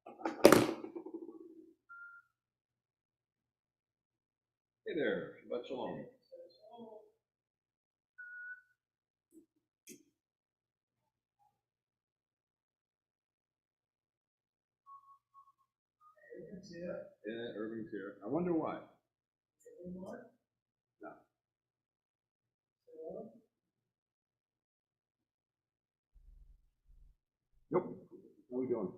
Hey there, Shabbat Shalom. Yeah, Irving's here. I wonder why. No. Nope. How are we doing?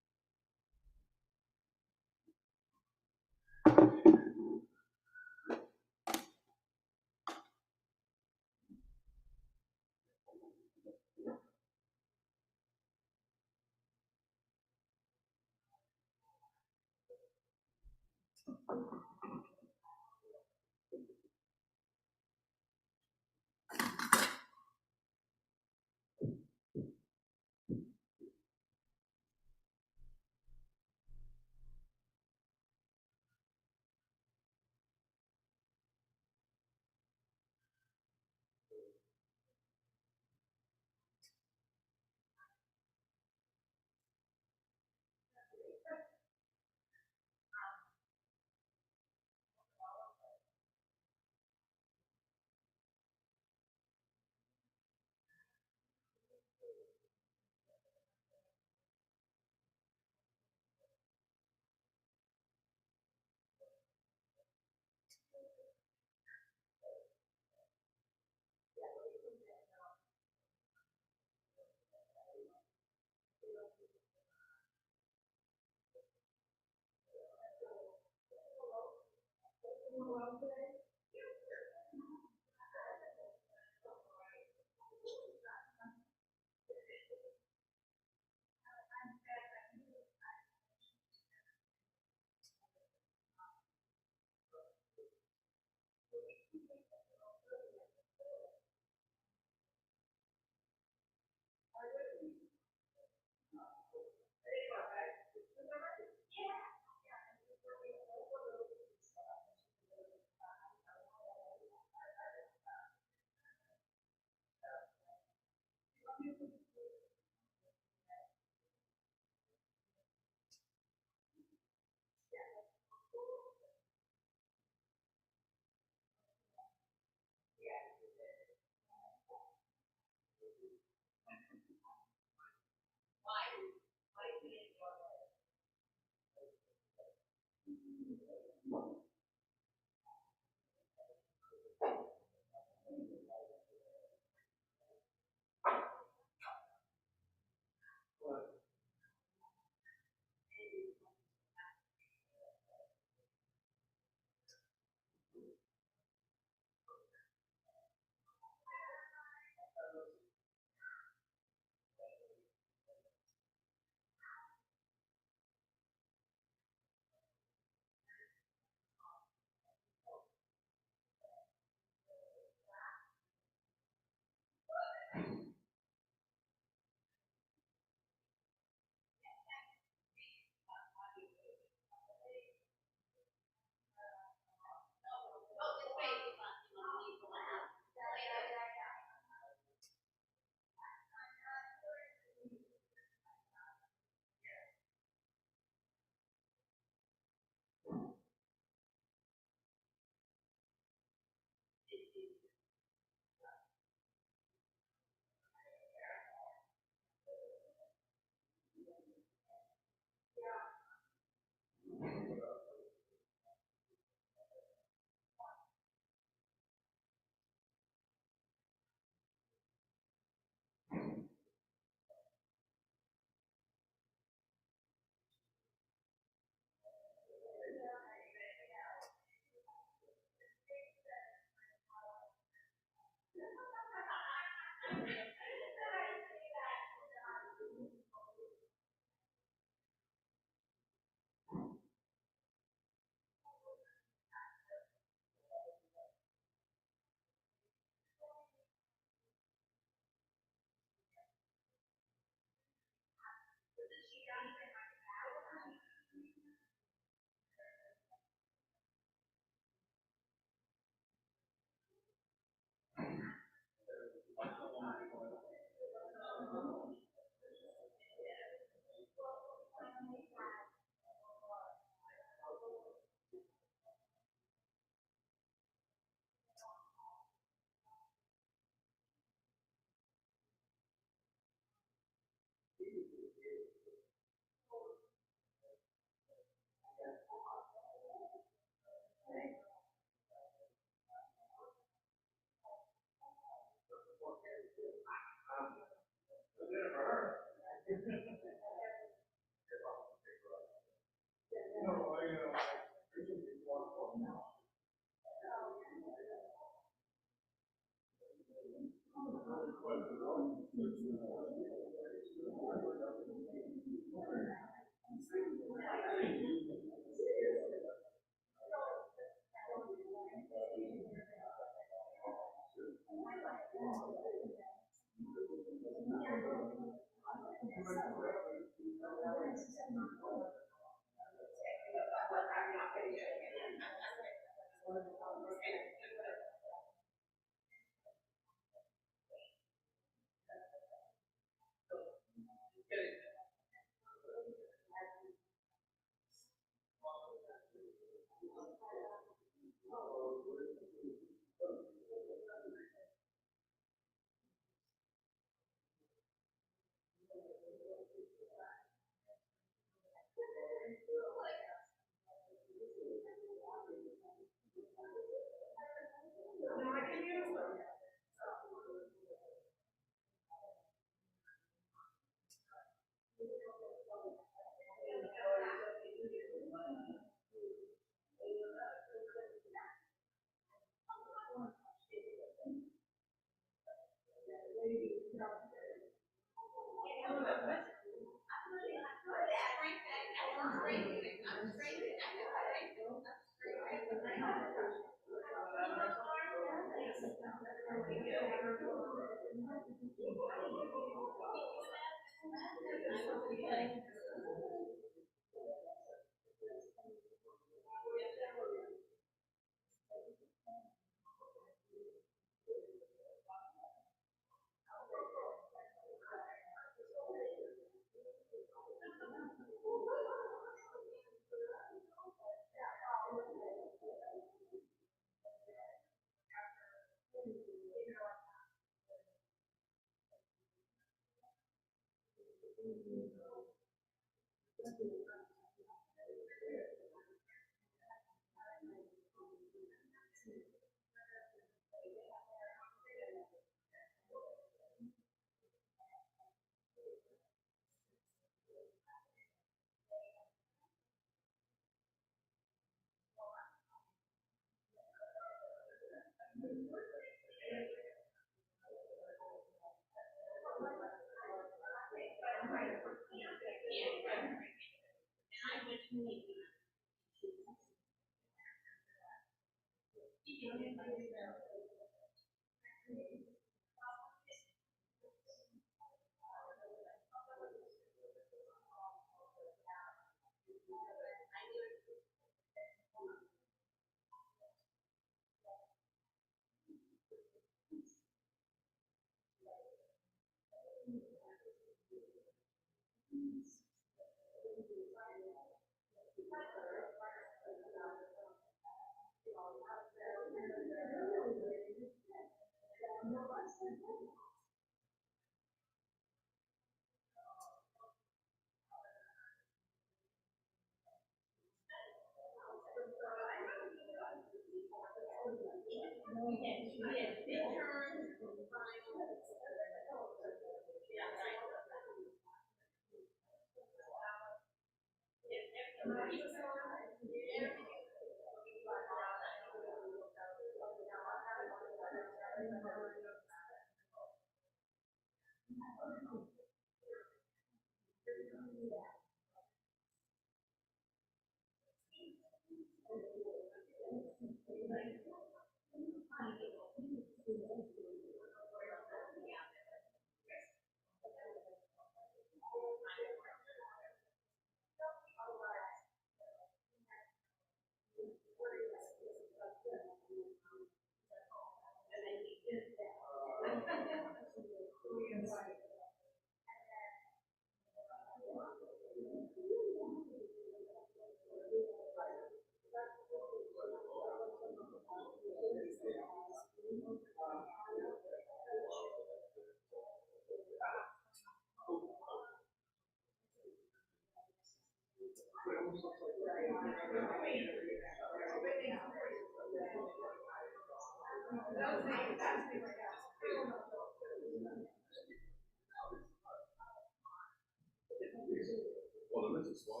Well, there is a small.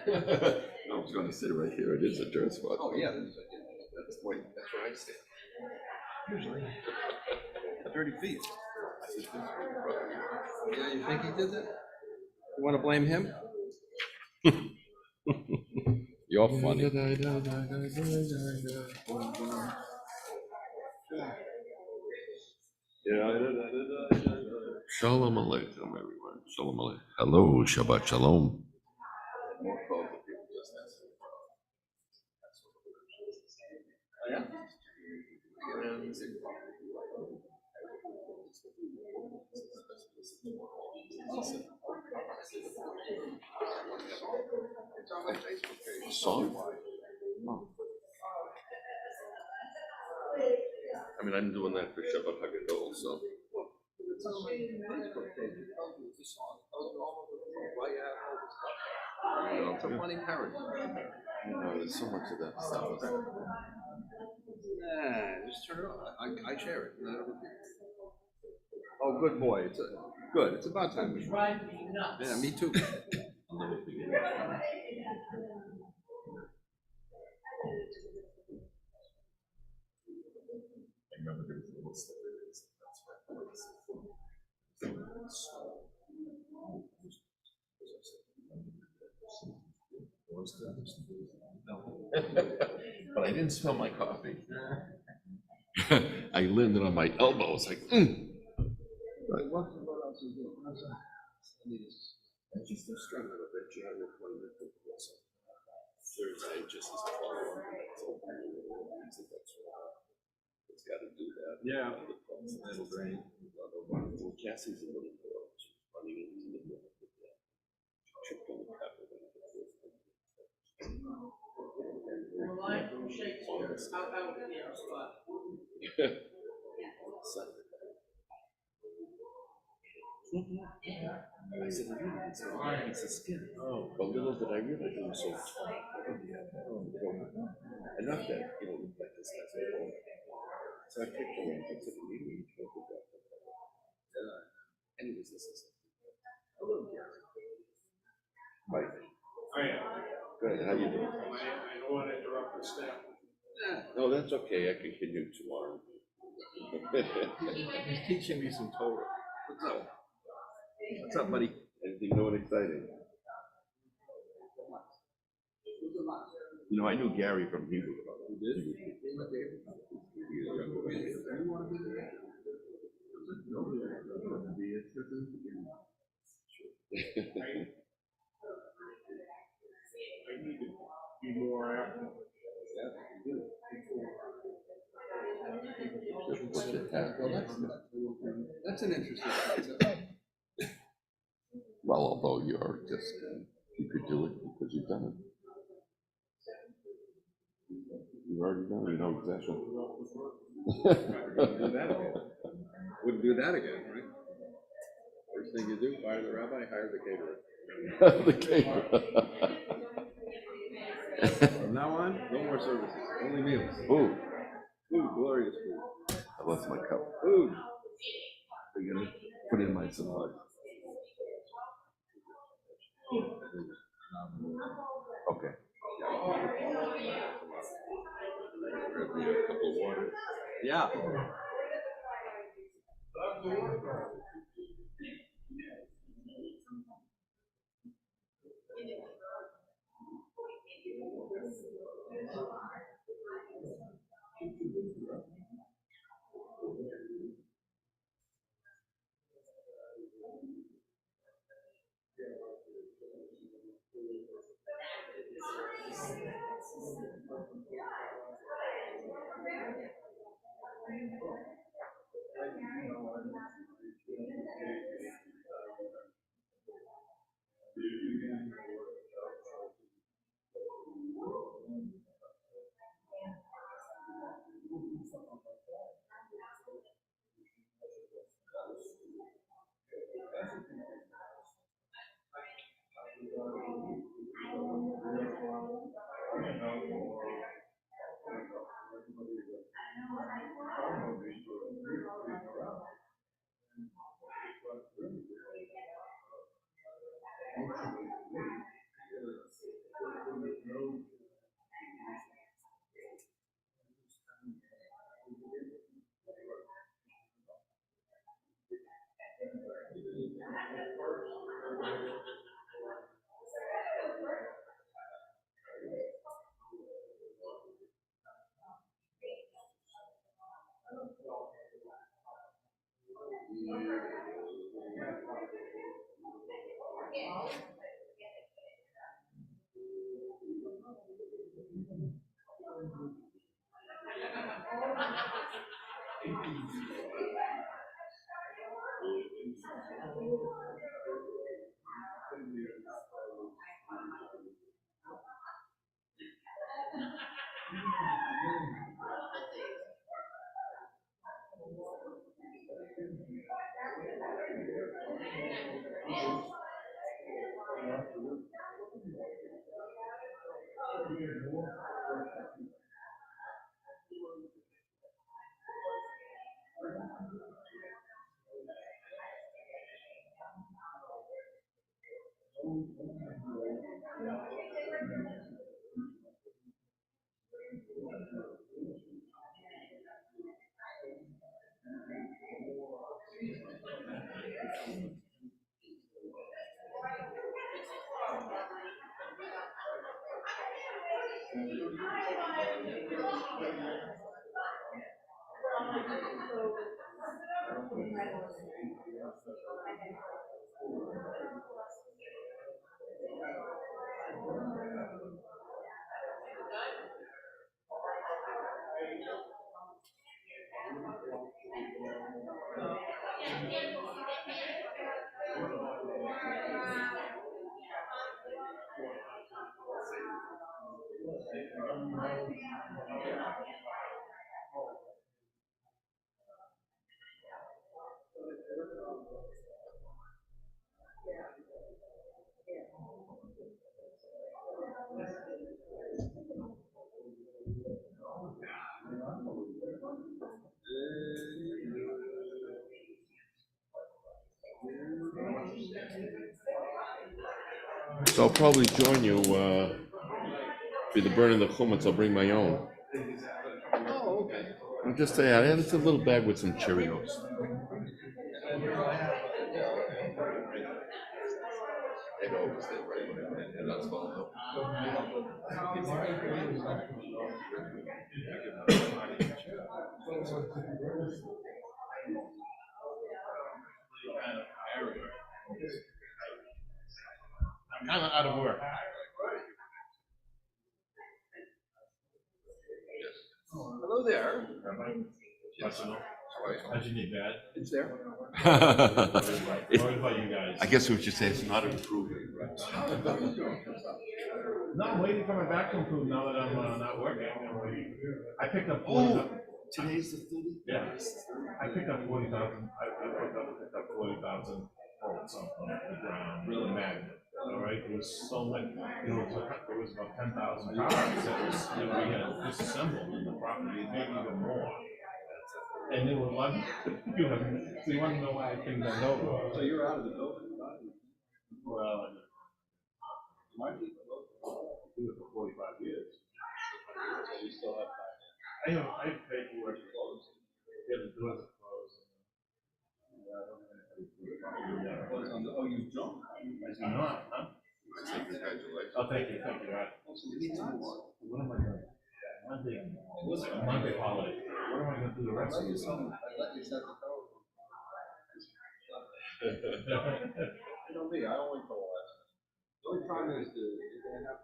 I was going to sit right here. It is a dirt spot. Oh yeah, that's where I sit. Usually, 30 feet. Yeah, you think he did that? You want to blame him? You're funny. Shalom Aleichem, everyone. Shalom Aleichem. Hello, Shabbat Shalom. Song? Oh. I mean, I'm doing that for Shabbat Hagadol, so. It's a funny parody. There's so much of that stuff. Nah, just turn it on. I share it. Oh, good boy. Good. It's about time. Yeah, me too. But I didn't smell my coffee. I landed on my elbow. It's like, Right. Just a strong little bit. You have your appointment with Thursday, just as it's got to do that. Yeah. That'll drain. Cassie's a little girl. She's running into the middle of the day. Tripped on the pepper. I said, it's a piece of skin. But little did I realize it was so tall. Enough that, look like this. So I picked her and fixed it immediately. Anyways, this is a little Gary. Right. Good. How you doing? I don't want to interrupt the staff. No, that's okay. I can continue tomorrow. He's teaching me some Torah. What's up? What's up, buddy? Anything new and exciting? I knew Gary from Hebrew. You did? I need to be more active. That's an interesting concept. Well, although you're just, you could do it because you've done it. You've already done it, you know exactly. Wouldn't do that again. Wouldn't do that again, right? First thing you do, fire the rabbi, hire the caterer. The caterer. From now on, no more services, only meals. Food. Food, glorious food. I lost my cup. Food. I'm gonna put in my salad. Okay. Grab me a couple of water. Yeah. So I'll probably join you, be the burning the chumash. I'll bring my own. Oh, okay. I'll just say, yeah, it's a little bag with some Cheerios. I'm kind of out of work. Hello there. How's your knee, bad? It's there. What about you guys? I guess we should say it's not improving. No, I'm waiting for my back to improve now that I'm not working. I picked up 40. Today's the 30th? Yeah, I picked up 40,000. I picked up 40,000 volts on the ground, really magnet. All right, it was so much. There was about 10,000 cars that we had disassembled in the property, maybe even more. And they were like, so you want to know why I think that over? So you're out of the building? Well, I do it for 45 years. So you still have time. I paid for it closed. Yeah, the doors are closed. Oh, you don't? I do not, huh? Congratulations. Oh, thank you. What am I doing? Monday holiday. What am I going to do the rest of the summer? You know me, I only call last. The only problem is they have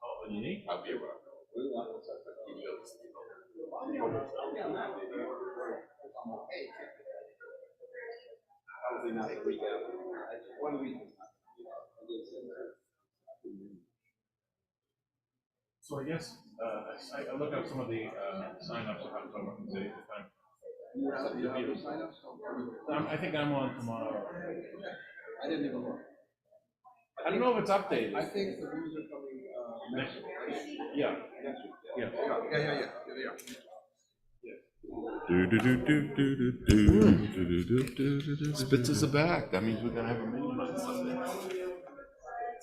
Oh, you need? I'll be around. Probably not the week after. 1 week. So I guess, I look up some of the, sign-ups for October, the time. You have sign ups? I think I'm on tomorrow. I didn't even look. I don't know if it's updated. I think the reviews are coming, next week. Yeah. Next week. Yeah. Yeah, they are. Spitzers are back. That means we're gonna have a meeting on Sunday.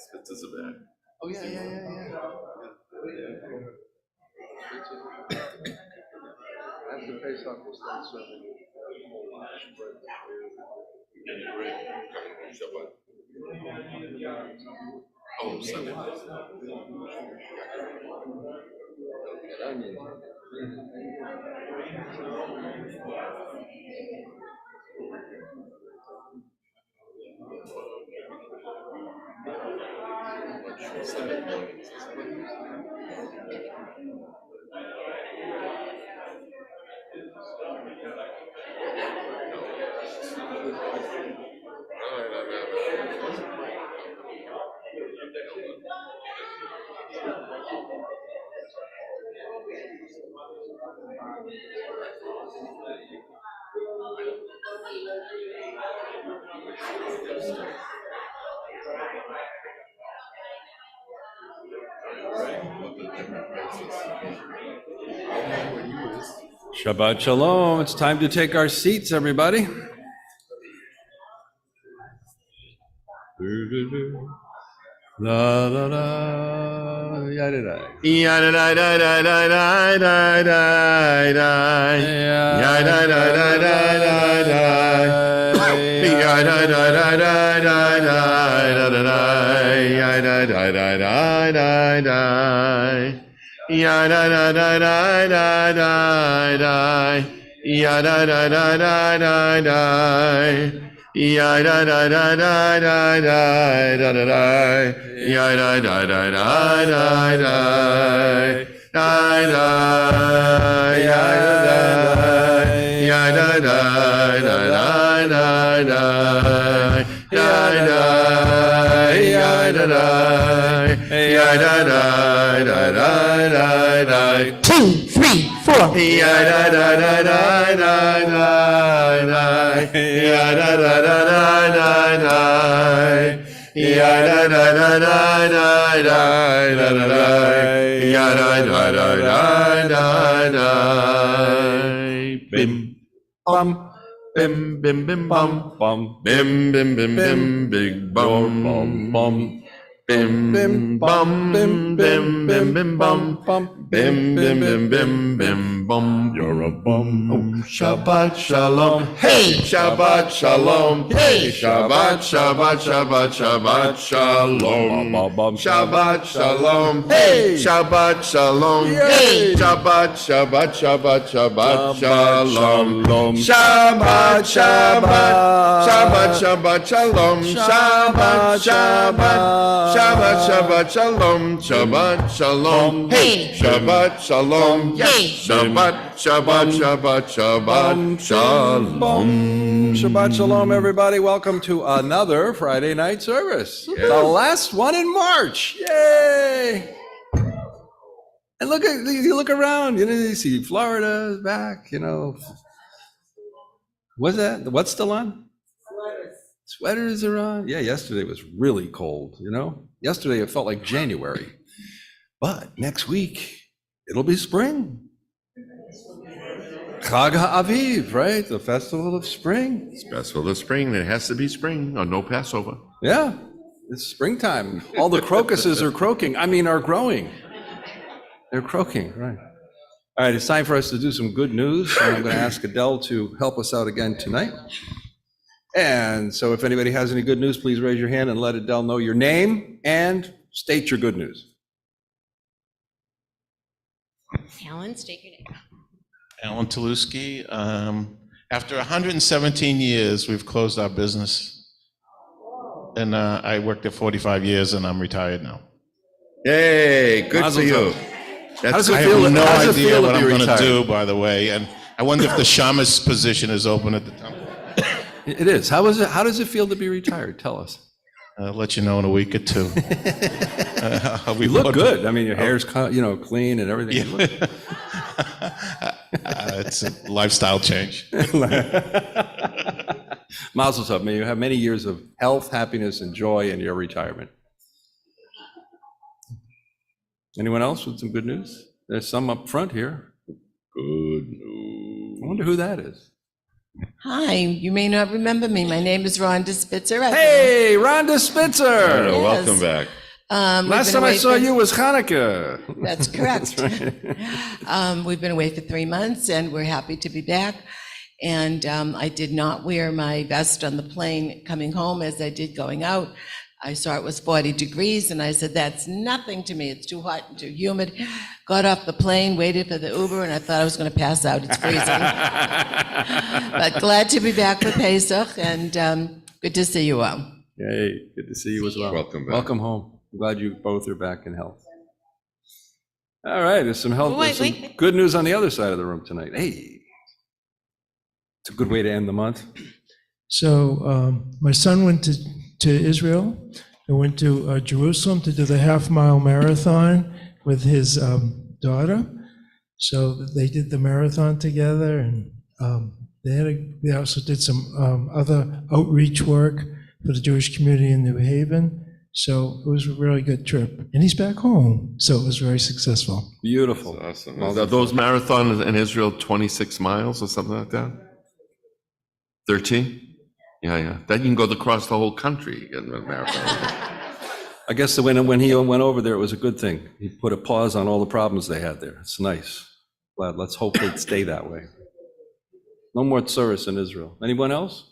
Spitzers are back. Oh, yeah. I have to pay something for that serving. Oh, Sunday. Shabbat Shalom. It's time to take our seats, everybody. La la la, yada da, yada da da da da da da da da, yada da da da da da, yada da da da da da da da, yada da da da da da, ya da da da da da da da, ya da da da da da da, ya da da da da da da da da da, ya da da da da da da. Da da ya da ya da da da da da da ya da ya da da ya da da da da da 2, 3, 4. ya da da da da da da ya da da da da da da ya da da da da da da da da ya da da da da da da bim bum bim bim bim bum Bum. bim bim bim bim big bum Bum, bum. bim bim bum bim bim bim bim bum bum. bim bim bim bim bim bum. You're a bum. Shabbat shalom, hey, Shabbat shalom, hey, Shabbat, Shabbat, Shabbat, Shabbat shalom, Shabbat shalom, hey, Shabbat shalom, hey, Shabbat, Shabbat, Shabbat, Shabbat shalom, Shabbat, Shabbat, Shabbat, Shabbat shalom, Shabbat, Shabbat, Shabbat, Shabbat shalom, Shabbat shalom, hey, Shabbat shalom, yes, Shabbat, Shabbat, Shabbat, Shabbat shalom. Shabbat shalom, everybody. Welcome to another Friday night service. The last one in March. Yay! And you look around, you see Florida is back, What's that? What's still on? Sweaters are on. Yeah, yesterday was really cold, Yesterday it felt like January. But next week, it'll be spring. Chag HaAviv, right? The festival of spring. It's festival of spring, it has to be spring or no Passover. Yeah, it's springtime. All the crocuses are growing. They're croaking, right. All right, it's time for us to do some good news. And I'm going to ask Adele to help us out again tonight. And so if anybody has any good news, please raise your hand and let Adele know your name and state your good news. Alan, state your name. Alan Toulousky. After 117 years, we've closed our business. And I worked there 45 years and I'm retired now. Hey, good Mazel for you. tov. How does it I feel? have no how does it idea feel what to I'm be going to retired? do, by the way. And I wonder if the shamus position is open at the temple. It is. How does it feel to be retired? Tell us. I'll let you know in a week or two. You look good. Your hair's clean and everything. You look good. It's a lifestyle change. Mazel tov. May you have many years of health, happiness, and joy in your retirement. Anyone else with some good news? There's some up front here. Good news. I wonder who that is. Hi, you may not remember me. My name is Rhonda Spitzer. Hey, Rhonda Spitzer. Hello, Yes. welcome back. Last time I saw you was Hanukkah. That's correct. right. We've been away for 3 months and we're happy to be back. And I did not wear my vest on the plane coming home as I did going out. I saw it was 40 degrees and I said, that's nothing to me. It's too hot and too humid. Got off the plane, waited for the Uber, and I thought I was going to pass out. It's freezing. But glad to be back for Pesach and good to see you all. Hey, good to see you as well. Welcome back. Welcome home. I'm glad you both are back in health. All right, there's some health. Wait, There's some wait. good news on the other side of the room tonight. Hey, it's a good way to end the month. So my son went to Israel and went to Jerusalem to do the half-mile marathon with his daughter. So they did the marathon together, and they also did some other outreach work for the Jewish community in New Haven. So it was a really good trip. And he's back home, so it was very successful. Beautiful. That's awesome. Are those marathons in Israel 26 miles or something like that? 13? Yeah. Then you can go across the whole country in a marathon. I guess that when he went over there, it was a good thing. He put a pause on all the problems they had there. It's nice. Glad. Let's hope it stay that way. No more tsuris in Israel. Anyone else?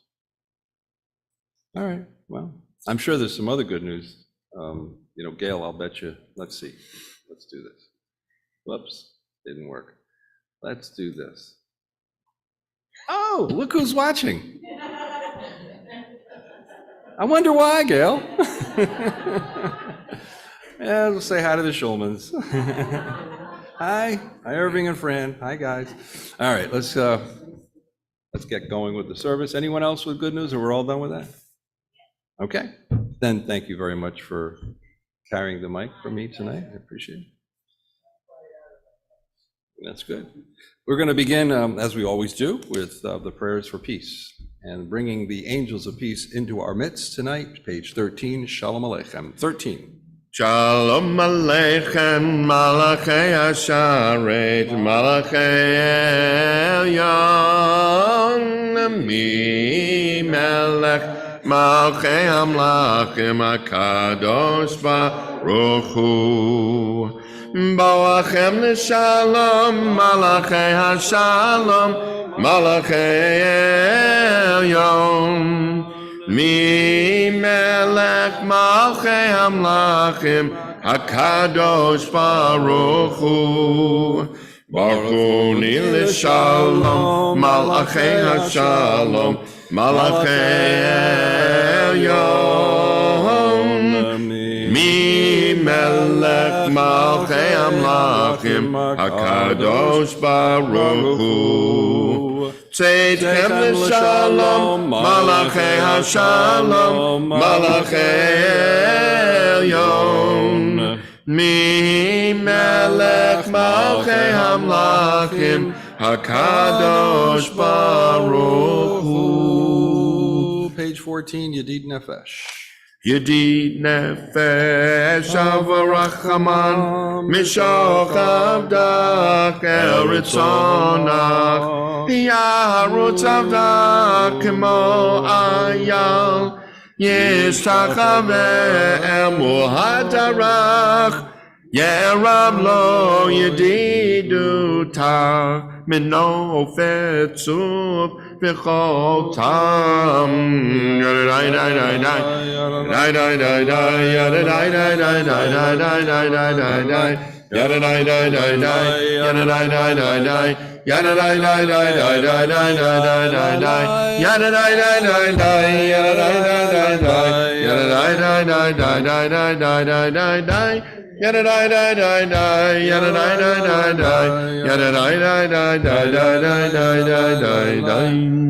All right. Well, I'm sure there's some other good news. Gail, I'll bet you. Let's see. Let's do this. Whoops, didn't work. Let's do this. Oh, look who's watching. I wonder why, Gail. Yeah, we'll say hi to the Schulmans. Hi, Irving and Fran. Hi, guys. All right, let's get going with the service. Anyone else with good news, or we're all done with that? Okay, then thank you very much for carrying the mic for me tonight. I appreciate it. That's good. We're going to begin, as we always do, with the prayers for peace and bringing the angels of peace into our midst tonight. Page 13, Shalom Aleichem. 13. Shalom Aleichem, Malachei Asharet, Malachei Elyon, Mi Melech, Malchei Amlachim, HaKadosh Baruch Hu. Boachem L'Shalom, Malachei HaShalom, Malachei Elyon. Mi melech malchei hamlachim hakadosh baruch hu. Baruchuni l'shalom malachei hashalom malachei elyon. Mi melech malchei hamlachim hakadosh baruch hu. Tzedchem l'shalom, malachei hashalom, malachei elyon. Mi melech malchei hamlachim, hakadosh baruch hu. Page 14, Yedid Nefesh. Yedid nefesh avarachaman mishoch avdak el ritzonach yarutz avdak kemo ayal yishtachave el muhadarach yerab lo yedidu tar mino fetzuv v'chol tam.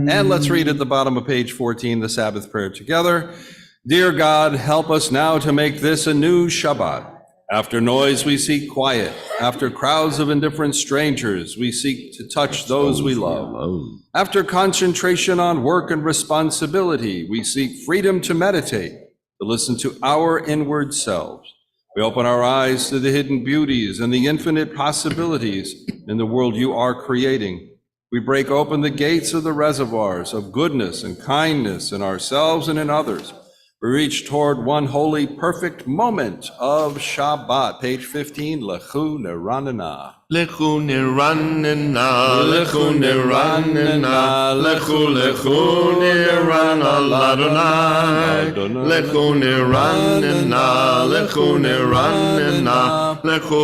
And let's read at the bottom of page 14 the Sabbath prayer together. Dear God, help us now to make this a new Shabbat. After noise, we seek quiet. After crowds of indifferent strangers, we seek to touch those we love. After concentration on work and responsibility, we seek freedom to meditate, to listen to our inward selves. We open our eyes to the hidden beauties and the infinite possibilities in the world you are creating. We break open the gates of the reservoirs of goodness and kindness in ourselves and in others. We reach toward one holy, perfect moment of Shabbat. Page 15, Lechu Neranena. Lechu Neranena, Lechu Neranena, Lechu Nerana Ladonai. Lechu Neranena, Lechu Neranena, Lechu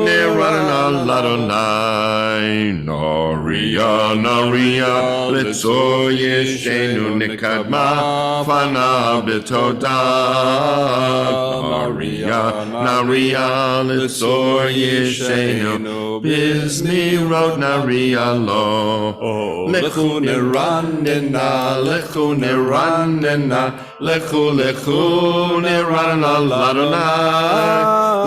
Nerana Ladonai. Noria, Noria, Letzo Yeshenu Nikadma, Fana Betoda. Noria, Noria, Letzo Yeshenu Bizni Rod Naria Lo. Lechu Neranena, Lechu Neranena, Lechu Neranena Ladonai.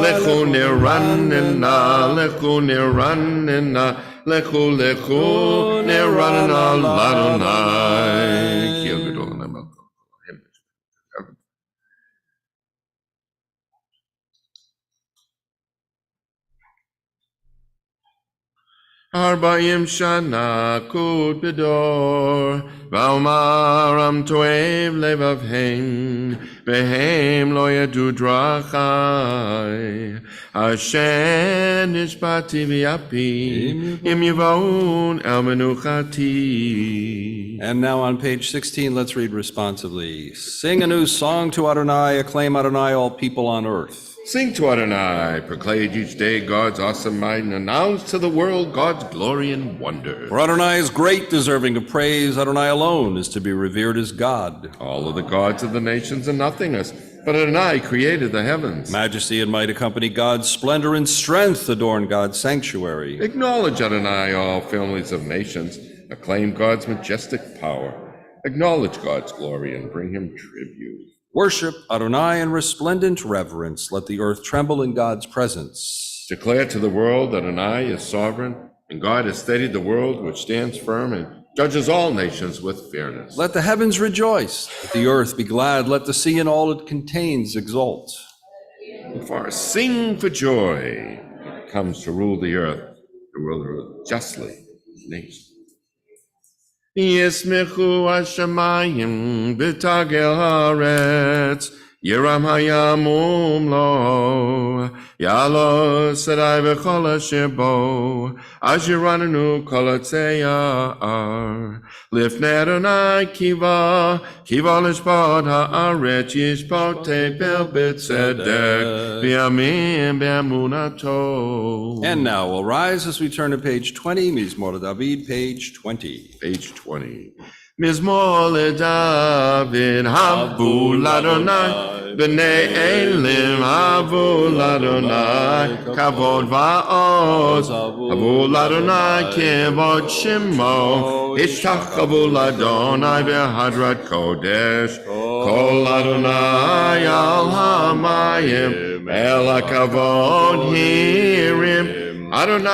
Lechu Neranena, Lechu Neranena, Lechu Neranena Ladonai. Arba'im shana kut bedor, v'omaram toev levavhem, v'hem lo yadu drachai. Hashem nishbati v'yapi, im yivon el menuchati. And now on page 16, let's read responsively. Sing a new song to Adonai, acclaim Adonai, all people on earth. Sing to Adonai, proclaim each day God's awesome might, and announce to the world God's glory and wonder. For Adonai is great, deserving of praise. Adonai alone is to be revered as God. All of the gods of the nations are nothingness, but Adonai created the heavens. Majesty and might accompany God's splendor, and strength adorn God's sanctuary. Acknowledge Adonai, all families of nations. Acclaim God's majestic power. Acknowledge God's glory and bring him tribute. Worship Adonai in resplendent reverence. Let the earth tremble in God's presence. Declare to the world that Adonai is sovereign, and God has steadied the world which stands firm and judges all nations with fairness. Let the heavens rejoice. Let the earth be glad. Let the sea and all it contains exult. For sing for joy. He comes to rule the earth, to rule justly nations. Yismechu hashamayim v'tagel haaretz, Yiram hayamum lo, Yalo sarai v'chol asher bo, Asher ranenu kol hatzeyar, Lifnei Adonai kiva, Kiva lishpot haaretz, Yishpot tebel b'tzedek, V'yamim b'emunato. And now we'll rise as we turn to page 20, Mizmor David, page 20. Page 20. Mizmor leDavid, havu l'Adonai, b'nei elim havu l'Adonai, kavod va'oz, havu l'Adonai kevod shimo, ishtachavu l'Adonai b'hadrat kodesh, kol Adonai al hamayim, el hakavod hirim, Adonai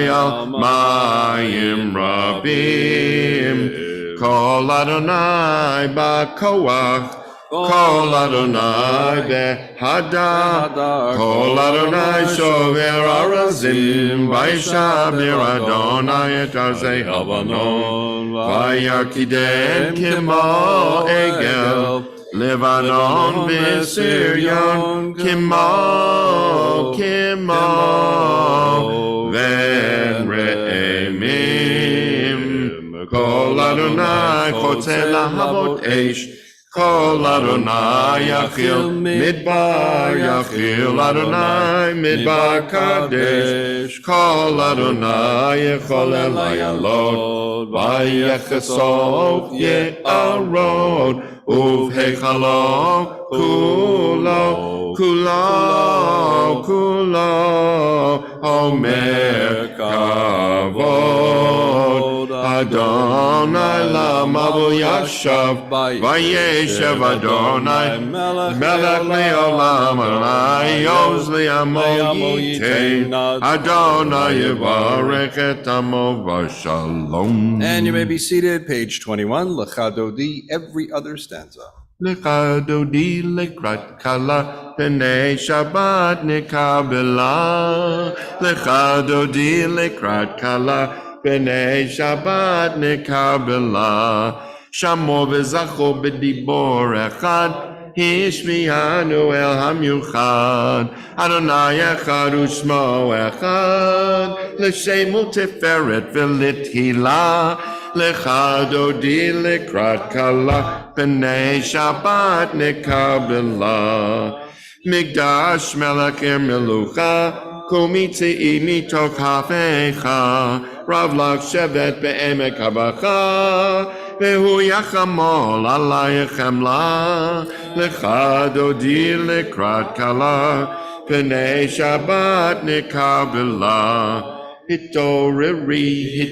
al mayim rabim, kol Adonai ba'koach, kol Adonai behadar, kol Adonai shover arazim, vayishabir Adonai et arzei Lebanon, vayakidem kimo egel, Lebanon v'Sirion kimo, ven re'emim, kol Adonai chotze lahavot eish, kol Adonai yachil midbar, yachil Adonai midbar kadesh, kol Adonai yechol el hayalot, vayechesov ye'arod, Uvhechalo kulo, kulo, kulo, Omer kavod, Adonai lamavu yashav, Vayeshev Adonai, Melech leolam, Adonai oz li'amo yitein, Adonai yivarech et amo v'shalom. And you may be seated, page 21, Lechadodi, every other stanza. Lechadodi lekrat kala, P'nei Shabbat nekabela. Lechadodi lekrat kala, P'nei Shabbat nekabela. Shamo v'zacho b'dibor echad, Hishmianu el hamyuchad, Adonai echad u'shmo echad, L'shemu teferet v'lithilah, Lechadodi lekrat kala, P'nei Shabbat nekabela. Migdash melachim melucha, Komitzi mitoch hafecha, Rav lach shevet be'emek habacha, Vehu yachamol alayich chemla, Lecha dodi lekrat kala, P'nei Shabbat nekabela. Hitoreri,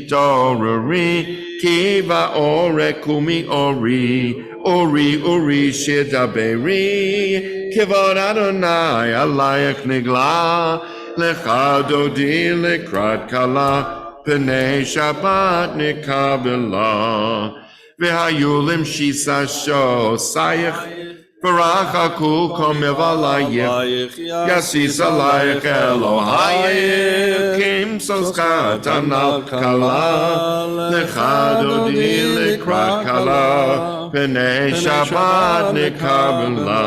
hitoreri, Kiva ore kumi ori, Ori, uri shidaberi, Kivod Adonai alayich nigla, Lecha dodi lekrat kala, P'nei Shabbat nekabela. V'hayulim shisa shosayich, Barach hakul komev alayich, Yasis alayich Elohayich, Kim soschat anal kala, Lecha dodi lekrat kala, P'nei Shabbat nekabela.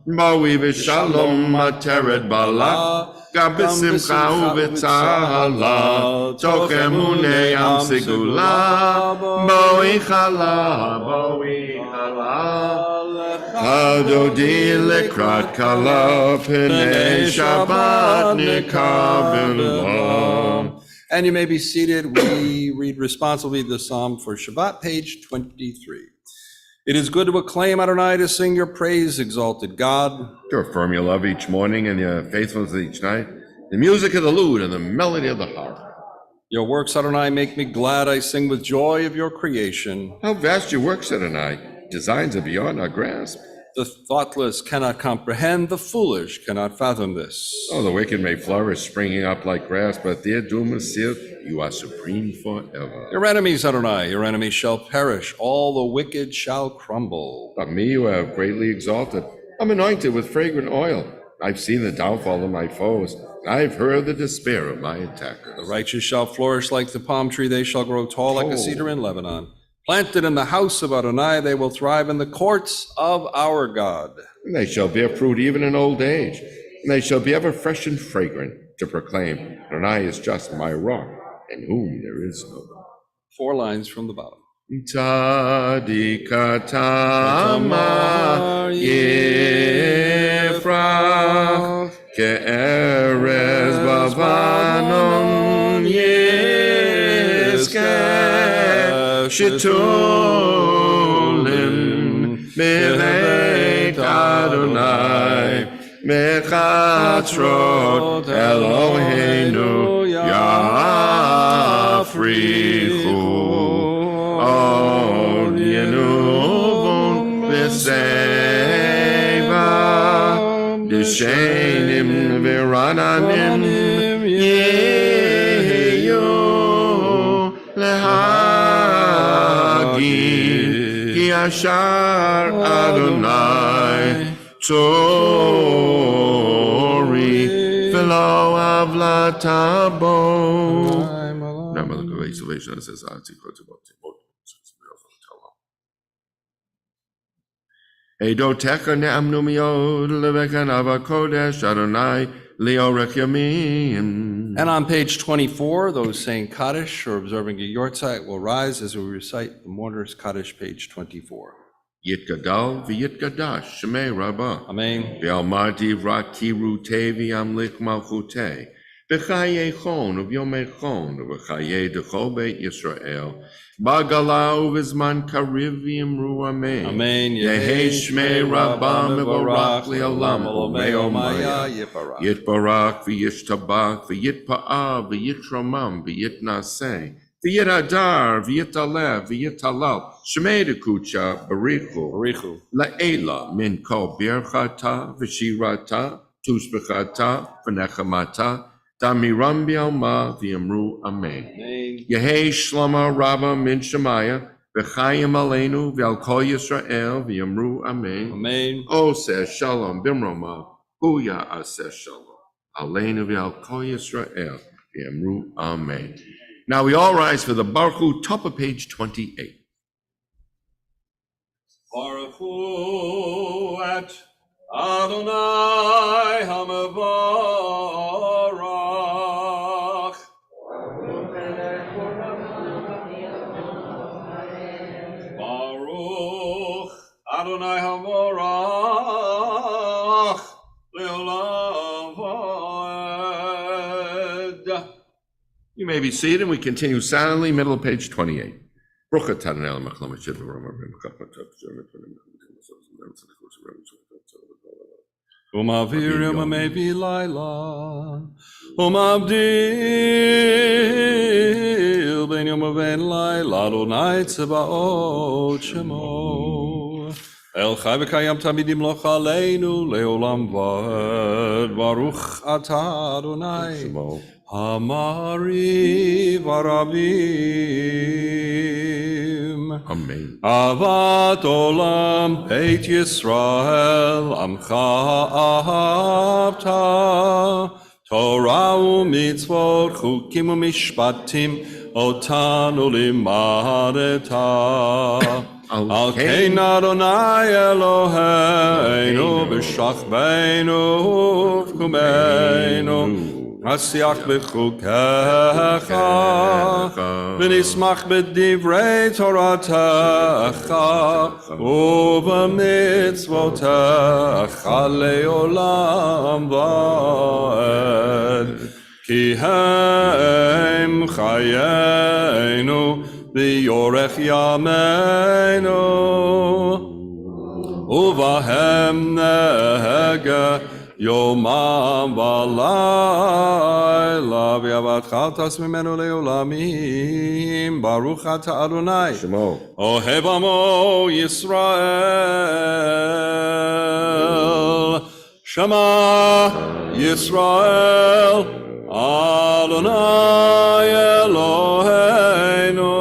Bawi v'shalom materet bala, Gab b'simcha u'v'tzahala, Toch emunei am sigula, Boi chala, Boi chala, Hadodi lekrat kala pene Shabbat nikabelah. And you may be seated. We read responsibly the Psalm for Shabbat, page 23. It is good to acclaim Adonai, to sing your praise, exalted God. To affirm your love each morning and your faithfulness each night, the music of the lute and the melody of the harp. Your works, Adonai, make me glad. I sing with joy of your creation. How vast your works, Adonai. Designs are beyond our grasp. The thoughtless cannot comprehend, the foolish cannot fathom this. Oh, the wicked may flourish, springing up like grass, but their doom is sealed. You are supreme forever. Your enemies, Adonai, your enemies shall perish. All the wicked shall crumble. But me you have greatly exalted. I'm anointed with fragrant oil. I've seen the downfall of my foes. I've heard the despair of my attackers. The righteous shall flourish like the palm tree. They shall grow tall like a cedar in Lebanon. Planted in the house of Adonai, they will thrive in the courts of our God. And they shall bear fruit even in old age. And they shall be ever fresh and fragrant to proclaim, Adonai is just my rock, in whom there is no God. 4 lines from the bottom. Tzadikatama yifrach ke'erez bavanon yizkeh shitulim b'veit Adonai mechatzrot Eloheinu yafrichu on yenuvon b'seva d'shenim v'rananim yehu lehagid ki ashar Adonai tzori v'lo avlatabo. Eidotecha ne'amnu miyod levekan ava kodesh Adonai liorech yamim. And on page 24, those saying Kaddish or observing a Yortzeit will rise as we recite the mourner's Kaddish, page 24. Yitgadal v'yitgadash shemei rabbah. Amen. V'almati v'rakiru tevi amlik malchutei. V'chayei chon uv'yomei chon v'chayei dechol beit Yisrael. Bagalau v'zman kariv v'yimru amen. Amen. Yehei shmei rabbah mevorach li'olam olmei omaya. Yitbarach v'yishtabach v'yitpa'ah v'yitramam v'yitnaseh. V'yitadar v'yitalev v'yitalal. Shmei dekucha barichu. La'ela min kol birchata v'shirata tushbechata v'nechamata. Damiram bi'alma v'yamru amen. Yehei shlama rabba min shemaya v'chayim aleinu v'al kol Yisrael v'yamru amen. Amen. Oseh shalom bimroma huya aseh shalom aleinu v'al kol Yisrael v'yamru amen. Now we all rise for the Baruch Hu, top of page 28. Baruch Hu et Adonai HaMevorach. Baruch Adonai HaMevorach Le'olam Va'ed. You may be seated, and we continue silently, middle of page 28. Umavirim amevi laila, umabdil ben yom ben laila, Adonai tzebaot shemo. El chai v'kayam tamidim loch aleinu, leolam v'ed, baruch atah Adonai, hamari v'aravim. Amen. Avat olam Beit Yisrael amcha ahavta Torah u'mitzvot chukim u'mishpatim otanu limadeta Al kein Adonai Eloheinu b'shachbeinu v'kumeinu השיח בחוקיך, ונשמח בדברי תורתך, ובמצוותיך לעולם ועד. כי הם חיינו ביורך ימינו, ובהם נהגה יומם ולילה, ואהבתך תעש ממנו לעולמים. ברוך אתה אדוני, שמו. אוהב עמו ישראל. שמע ישראל, אדוני אלוהינו,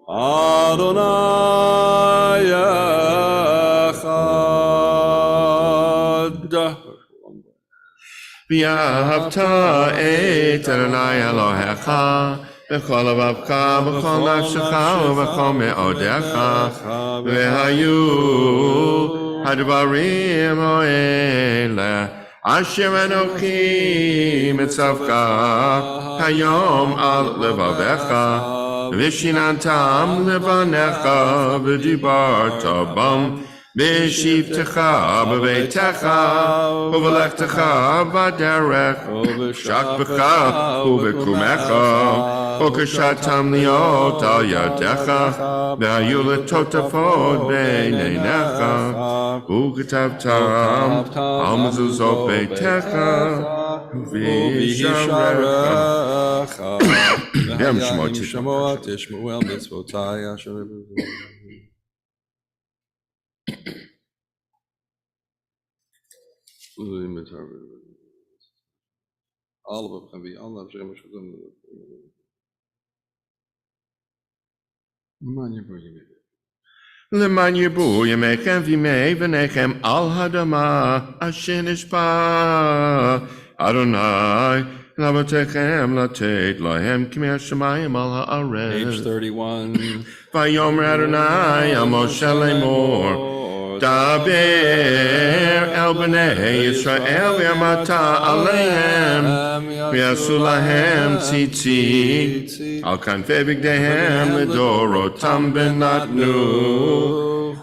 אדוני אחד. ואהבת את אדוני אלוהיך בכל לבבך, בכל נפשך ובכל מאודיך, והיו הדברים האלה אשר אנוכי מצווך היום על לבביך, ושיננתם לבניך ודיברת בם בשבתך בביתך ובלכתך בדרך, בשכבך ובקומך, וקשרתם להיות על ידיך, והיו לטוטפות בין עיניך, וכתבתם על מזוזות ביתך ובישעריך. גם שמוע תשמעו על מצוותיי אשר למען ירבו ימיכם וימי בניכם על האדמה אשר נשבע אדוני לאבותיכם לתת להם כמי השמיים על הארץ. Page 31. ויאמר אדוני אל משה לאמור, דבר אל בני ישראל ואמרת עליהם, ויעשו להם ציצית על כנפי בגדיהם לדורותם ונתנו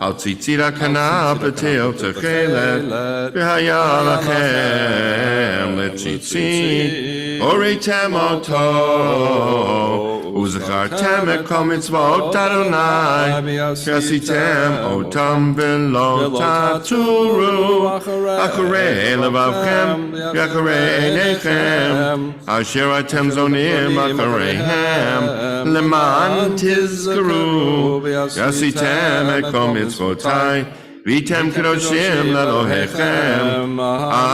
על ציצית הכנף בתל תכלת, והיה לכם לציצית הוריתם אותו, וזכרתם את כל מצוות אדוני, ועשיתם אותם ולא תטורו אחרי לבבכם ואחרי עיניכם, אשר אתם זונים אחריהם, למען תזכרו, ועשיתם את כל מצוותיי, והייתם קדושים לאלוהיכם.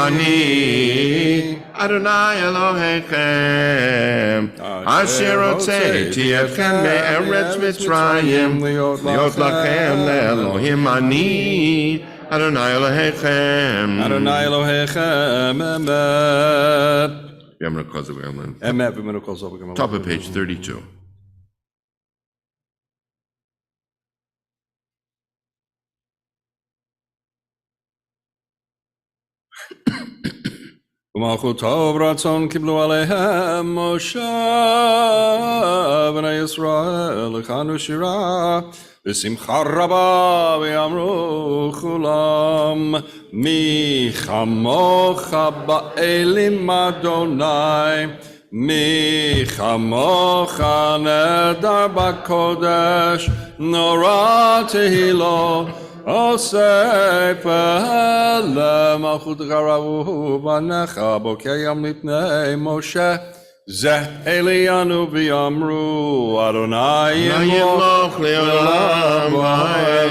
אני אדוני אלוהיכם, אשר הוצאתי אתכם מארץ מצרים, להיות לכם לאלוהים. אני אדוני אלוהיכם. אדוני אלוהיכם אמת. אמת ומנוקל זו וגם Top of page 32. ומלכותו ברצון קיבלו עליהם משה בני ישראל, הכנו שירה בשמחה רבה, ויאמרו כולם, מי כמוך באלים אדוני, מי כמוך נדר בקודש, נורא תהילו עושה פלא. מלכות גרבו בניך בוקיים לפני משה, זה אלינו ויאמרו, אדוני ימלוך לעולם ועד.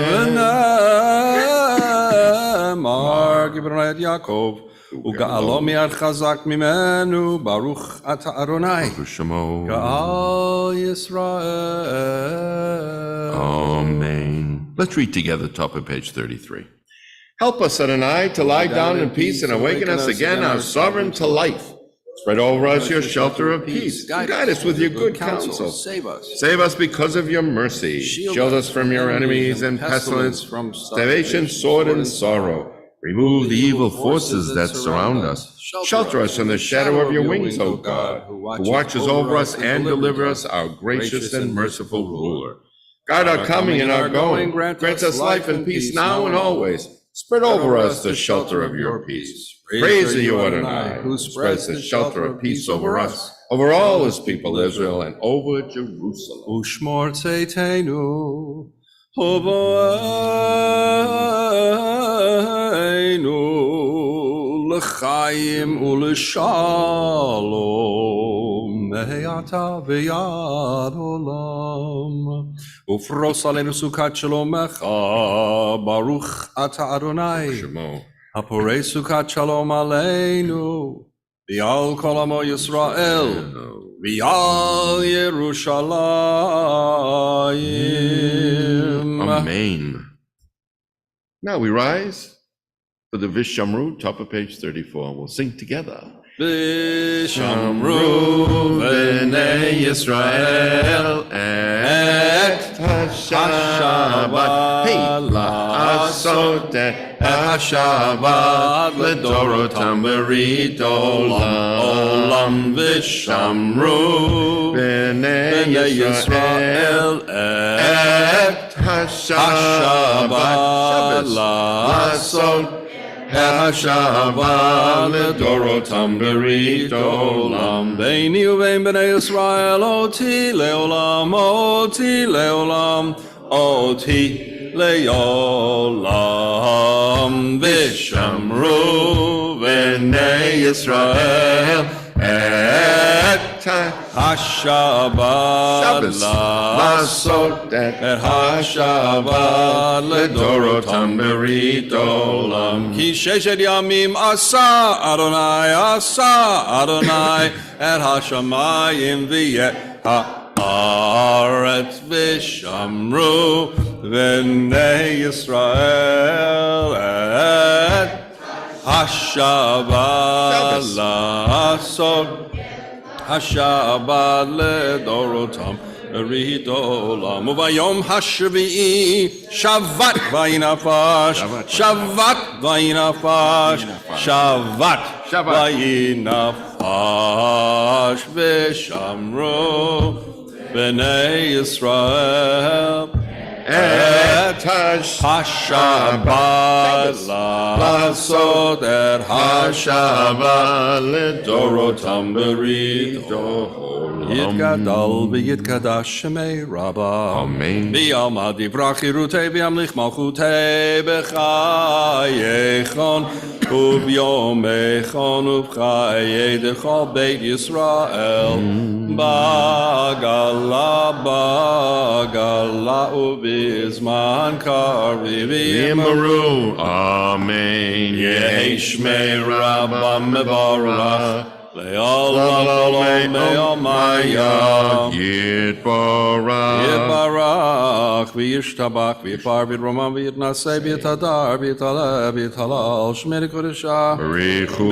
ונאמר גברה את יעקב וגאלו מיד חזק ממנו, ברוך אתה אדוני גאל ישראל. Amen. Let's read together, top of page 33. Help us, Adonai, to lie down in peace and awaken us again, our sovereign, to life. Spread over us your shelter of peace. Guide us with your good counsel. Save us. Save us because of your mercy. Shield us from your enemies and pestilence, from starvation, sword, and sorrow. Remove the evil forces that surround us. Shelter us in the shadow of your wings, O God, who watches over us and deliver us, our gracious and merciful ruler. Guard our coming and our going. Grant us life and peace now and always. Spread over us the shelter of your peace. Praise the you, Adonai, who spreads the shelter of peace over us, over all his people Israel, and over Jerusalem. Ushmor tzeitenu, hovainu, l'chaim u'l'shalom, me'ata v'yad olam. Ufros aleinu sukat shalomecha, baruch ata Adonai. Shemo. Haporei sukat shalom aleinu, v'al kol amo Yisrael, v'al Yerushalayim. Amen. Now we rise for the Vishamru, top of page 34. We'll sing together. Vishamru v'nei Yisrael et Hashabat, hey, la'asot et Hashabat ledorotam berit olam Vishamru v'nei Yisrael et Hashabat la'asot Hashabat ledorotam berit olam. Beini uvein b'nei Yisrael oti leolam, oti leolam, oti leolam. Vishamru v'nei Yisrael et Hashabat la'asot et Hashabat ledorotam berit olam. Ki sheshet yamim asa Adonai et hashamayim v'yet haaretz vishamru v'nei Yisrael et Hashabat la'asot Hashabat ledorotam berit olam. Uvayom hashvi'i shavat vayinafash, shavat vayinafash, shavat vayinafash. Vishamru b'nei Yisrael et Hashabat la'asot et Hashabat ledorotam berit olam. Yitgadal v'yitkadash shemei Rabbah. Amen. V'yalma divrach chirutei v'yamlich malchutei b'chayechon u'b'yomechon u'b'chayei dechol beit Yisrael. Bagala u'b'zman kariv Yimaru. Amen. Yehi shmei Rabbah mevarach le'olam me'omaya Yitbarach. Yitbarach v'yishtabach v'yipar v'yiromam v'yitnaseh v'yitadar v'yitaleh v'yitalal shmei kodesha Berichu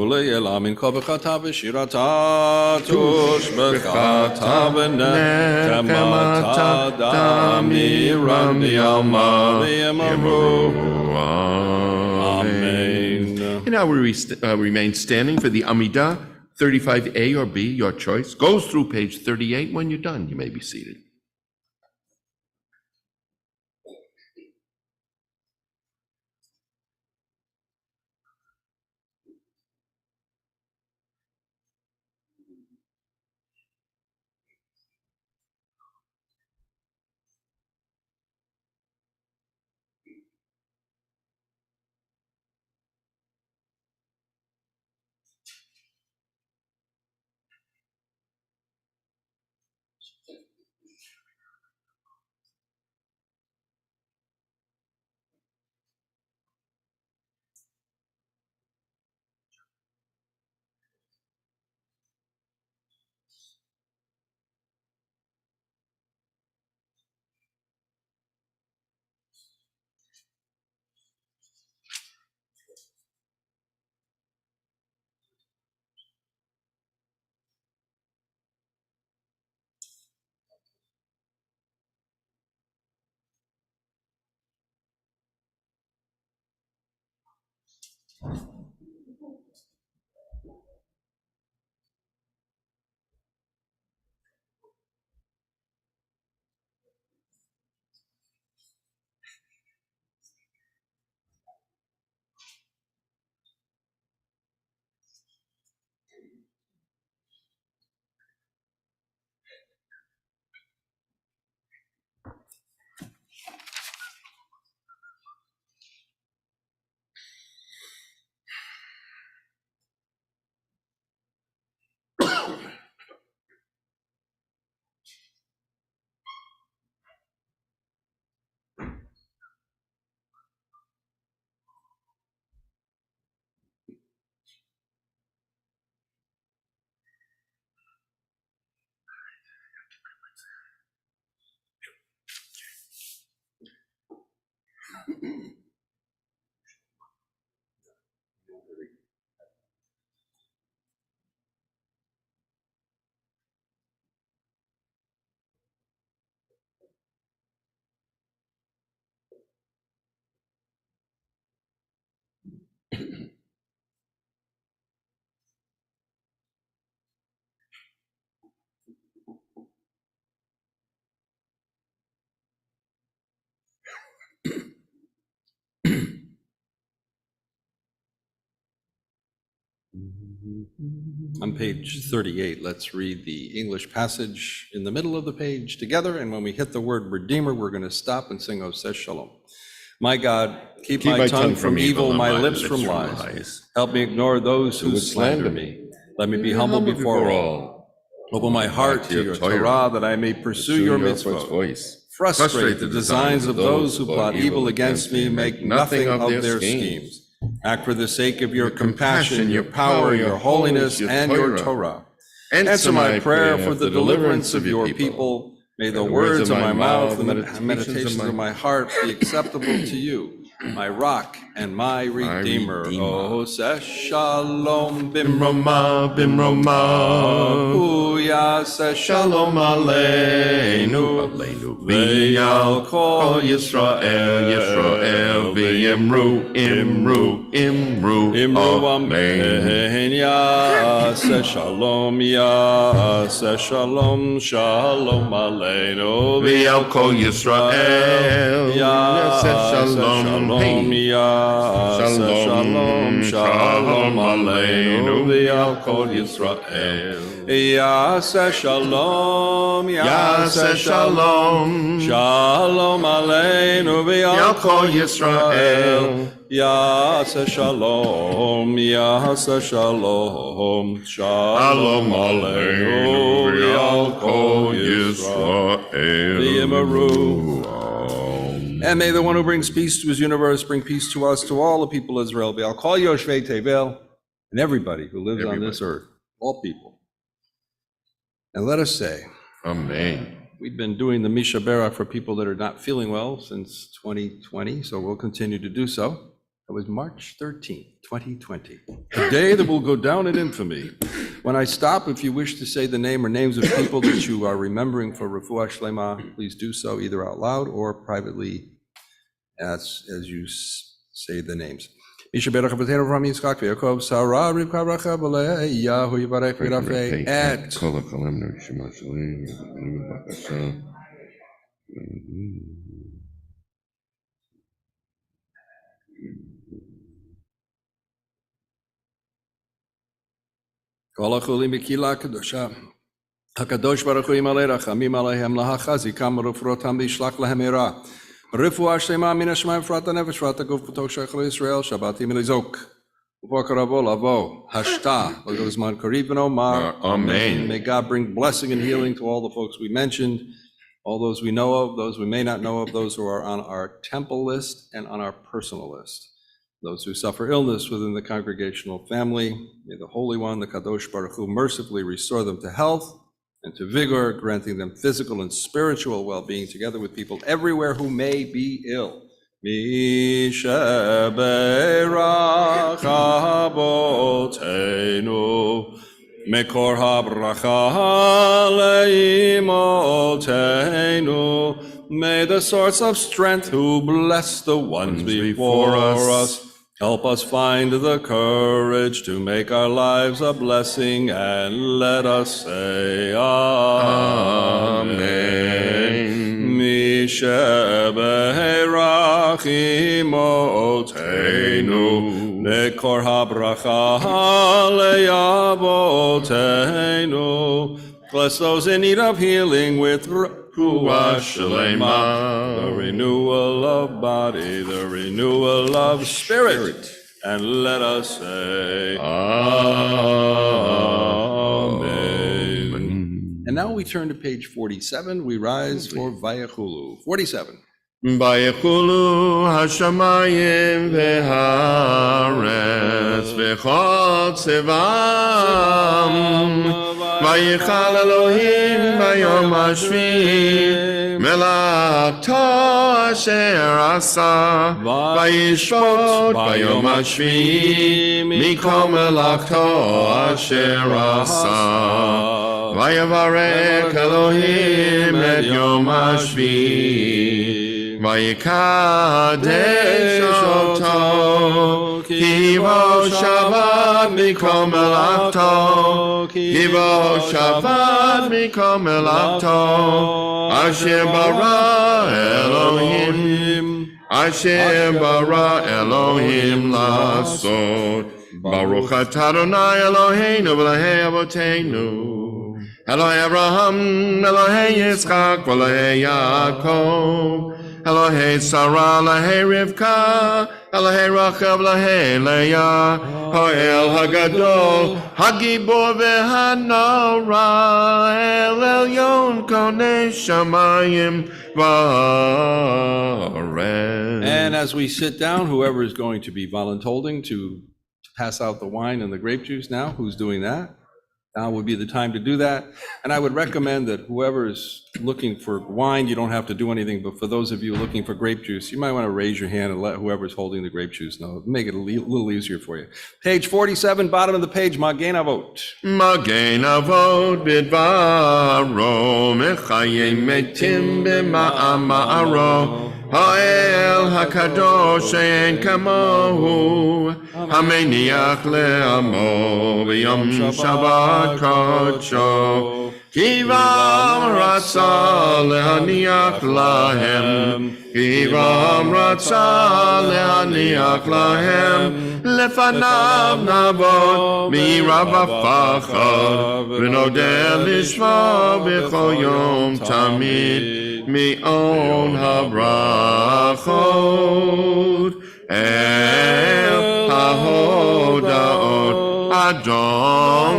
le'elam min kol b'chata v'shirata tushbechata v'nechemata damiran v'yalma v'yemaru. Amen. And now we remain standing for the Amidah, 35A or B, your choice. Goes through page 38. When you're done, you may be seated. On page 38, let's read the English passage in the middle of the page together, and when we hit the word Redeemer, we're going to stop and sing Oseh Shalom. My God, keep my tongue from evil, my lips from lies. Help me ignore those who slander me. Let me be humble before all. Open my heart to your Torah, that I may pursue your mitzvot. Frustrate the designs of those who plot evil against me. Make nothing of their schemes. Act for the sake of your compassion, your power, your holiness, and your Torah. Answer my prayer for the deliverance of your people. May the words of my mouth and the meditations of my heart be acceptable to you, my rock and my redeemer. Oseh Shalom Bimroma, Bimroma. Uyaseh Shalom Aleinu. V'yal Kol Yisrael, Yisrael. V'yimru, Imru, Imru. Imru Amen. Yaseh Shalom, Yaseh Shalom, Shalom Aleinu. V'yal Kol Yisrael, Yaseh Shalom, Shalom, Shalom Aleinu. V'yal Kol Yisrael. Yaseh Shalom, Yaseh Shalom, Shalom Aleinu v'yal kol Yisrael. Yaseh Shalom, Yaseh Shalom, Shalom Aleinu v'yal kol Yisrael. And may the one who brings peace to his universe bring peace to us, to all the people of Israel. V'yal kol Yoshvei Tevel, and everybody who lives on this earth, all people. And let us say, Amen. We've been doing the Misha Berach for people that are not feeling well since 2020, so we'll continue to do so. It was March 13th, 2020, a day that will go down in infamy. When I stop, if you wish to say the name or names of people that you are remembering for Refuah Shlema, please do so either out loud or privately as you say the names. Misha Berach Avraham from Yitzchak Yaakov, Sarah, Rivka, Rachel, Leah, Yahu, Yivarech, V'Rafeh, et Kol HaCholim B'Kila HaKadosha, HaKadosh Baruch Hu Yimalei Rachamim Aleihem Lahachazikam Rufrotam V'Yishlach Lehem Eira. Refuah Shlema Min HaShemayim V'Rat HaNefesh V'Rat HaGuf B'Tok Sheichel Yisrael Shabbat Yimilizok. Amen. May God bring blessing and healing to all the folks we mentioned, all those we know of, those we may not know of, those who are on our temple list and on our personal list, those who suffer illness within the congregational family. May the Holy One, the Kadosh Baruch Hu, mercifully restore them to health and to vigor, granting them physical and spiritual well-being together with people everywhere who may be ill. Misha Berach Avotenu Mekor HaBracha Leimotenu. May the source of strength who bless the ones before us Help us find the courage to make our lives a blessing, and let us say Amen. Misheberachimotenu nekor habracha leyavotenu. Bless those in need of healing with Ruach Shalema, the renewal of body, the renewal of spirit. And let us say Amen. And now we turn to page 47. We rise for Vayachulu. 47. Vayechulu hashamayim ve'haaretz v'chol tzevam Vayichal Elohim bayom hashvi melachto asher asa Vayishpot bayom hashvi mikol melachto asher asa Vayavarech Elohim et yom hashvi Vayikadesh oto Kivo Shabbat mikol melachto Kivo Shabbat mikol melachto Asher bara Elohim Asher bara Elohim lasot Baruch atah Adonai Eloheinu v'Elokei Avoteinu Elohei Abraham, Elohei Yitzchak, Elohei Yaakov, Elohei Sarah, Elohei Rivka, Elohei Rachel, Elohei Leah, Ho'el Hagadol, Hagibor ve'hanora, El Elyon konei shamayim va'aretz. And as we sit down, whoever is going to be voluntolding to pass out the wine and the grape juice now, who's doing that? Now would be the time to do that. And I would recommend that whoever is looking for wine, you don't have to do anything, but for those of you looking for grape juice, you might want to raise your hand and let whoever's holding the grape juice know. Make it a little easier for you. Page 47, bottom of the page, Magen Avot. Magen Avot bidvaro mechayei metim b'ma'amaro Ha'el hakadosh she'en kamohu Hameniach le'amo b'yom Shabbat kodsho Kivam ratza le'aniach lahem Kivam ratza le'aniach lahem Lefanav navot mirav hafachad V'nodeh lishma b'chol yom tamid Mi'on habrachot El hahodaot Adon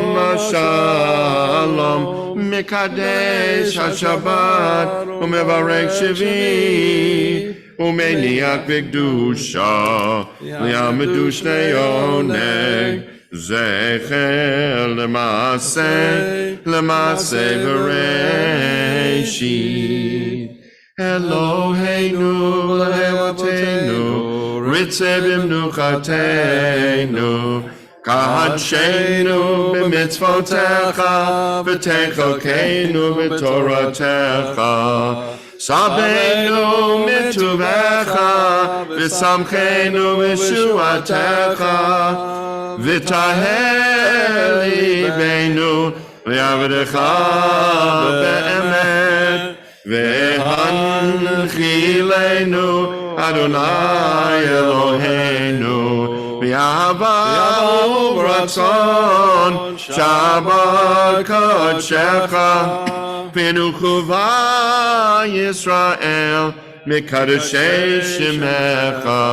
shalom Mekadesh HaShabbat Umevarek Shevi Umeniach V'Kedusha Li'amedu Shnei Oneg Zecher L'Maaseh V'Reishit Eloheinu Eloheinu Ritzeh b'mnuchateinu Kahadshenu b'mitzvotecha v'techokenu b'toratecha Sabeinu mituvecha v'samchenu v'shuatecha v'taher libeinu v'yavdecha be'emet v'hanchilenu Adonai Eloheinu v'yahava u'ratzon Shabbat kodshecha v'nuchu v'Yisrael mikadeshei shemecha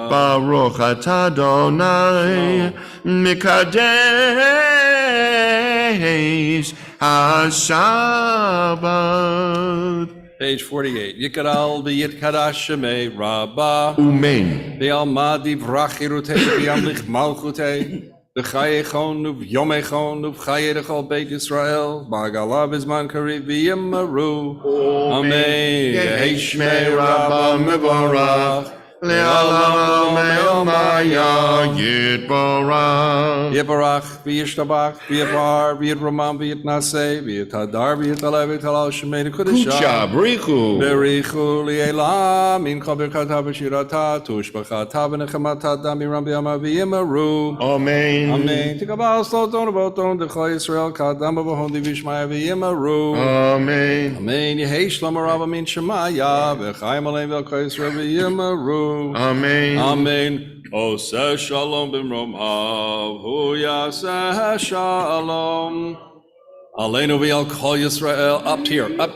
Baruch atah Adonai mikadesh HaShabbat. Page 48. Yikaral b'yitkadash shemei Rabbah. Umen. V'yalmad yivrach yirutei v'yamlich malchutei. V'chayechon v'yomechon v'chayedechol Beit Yisrael. B'agalav izman kariv v'yimaru. Amen. Yehi shmei Rabbah mevorach. Le'olam ve'omaya yitbarach. Yibarach, v'yishtabach, v'yibar, v'yidramam, v'yitnaseh, v'yitadar, v'yitaleh, v'yitalal shemei Kucha, Kudusha. brichu. Berichu li'elam, min kol birkata v'shirata, tushbachata v'nechamata, damiram b'yama v'yimaru. Amen. Amen. Tikabal sloton aboton, decho Yisrael, kadam b'vohon divishmaya v'yimaru. Amen. Amen. Yehei shlomo rav min shemaya, v'chaim alein v'elko Yisrael v'yimaru. Amen. Amen. Oseh shalom b'mromhav, hu yaseh shalom. Aleinu v'el kol Yisrael, up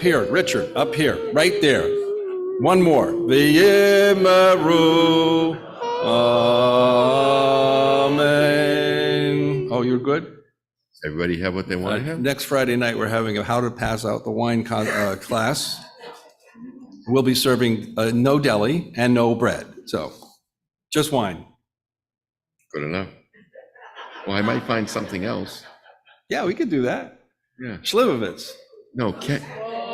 here, Richard, up here, right there. One more. V'yimeru. Amen. Oh, you're good? Everybody have what they want to have? Next Friday night, we're having a how to pass out the wine class. We'll be serving no deli and no bread, so just wine. Good enough. Well, I might find something else. Yeah, we could do that. Yeah. Slivovitz. No, no.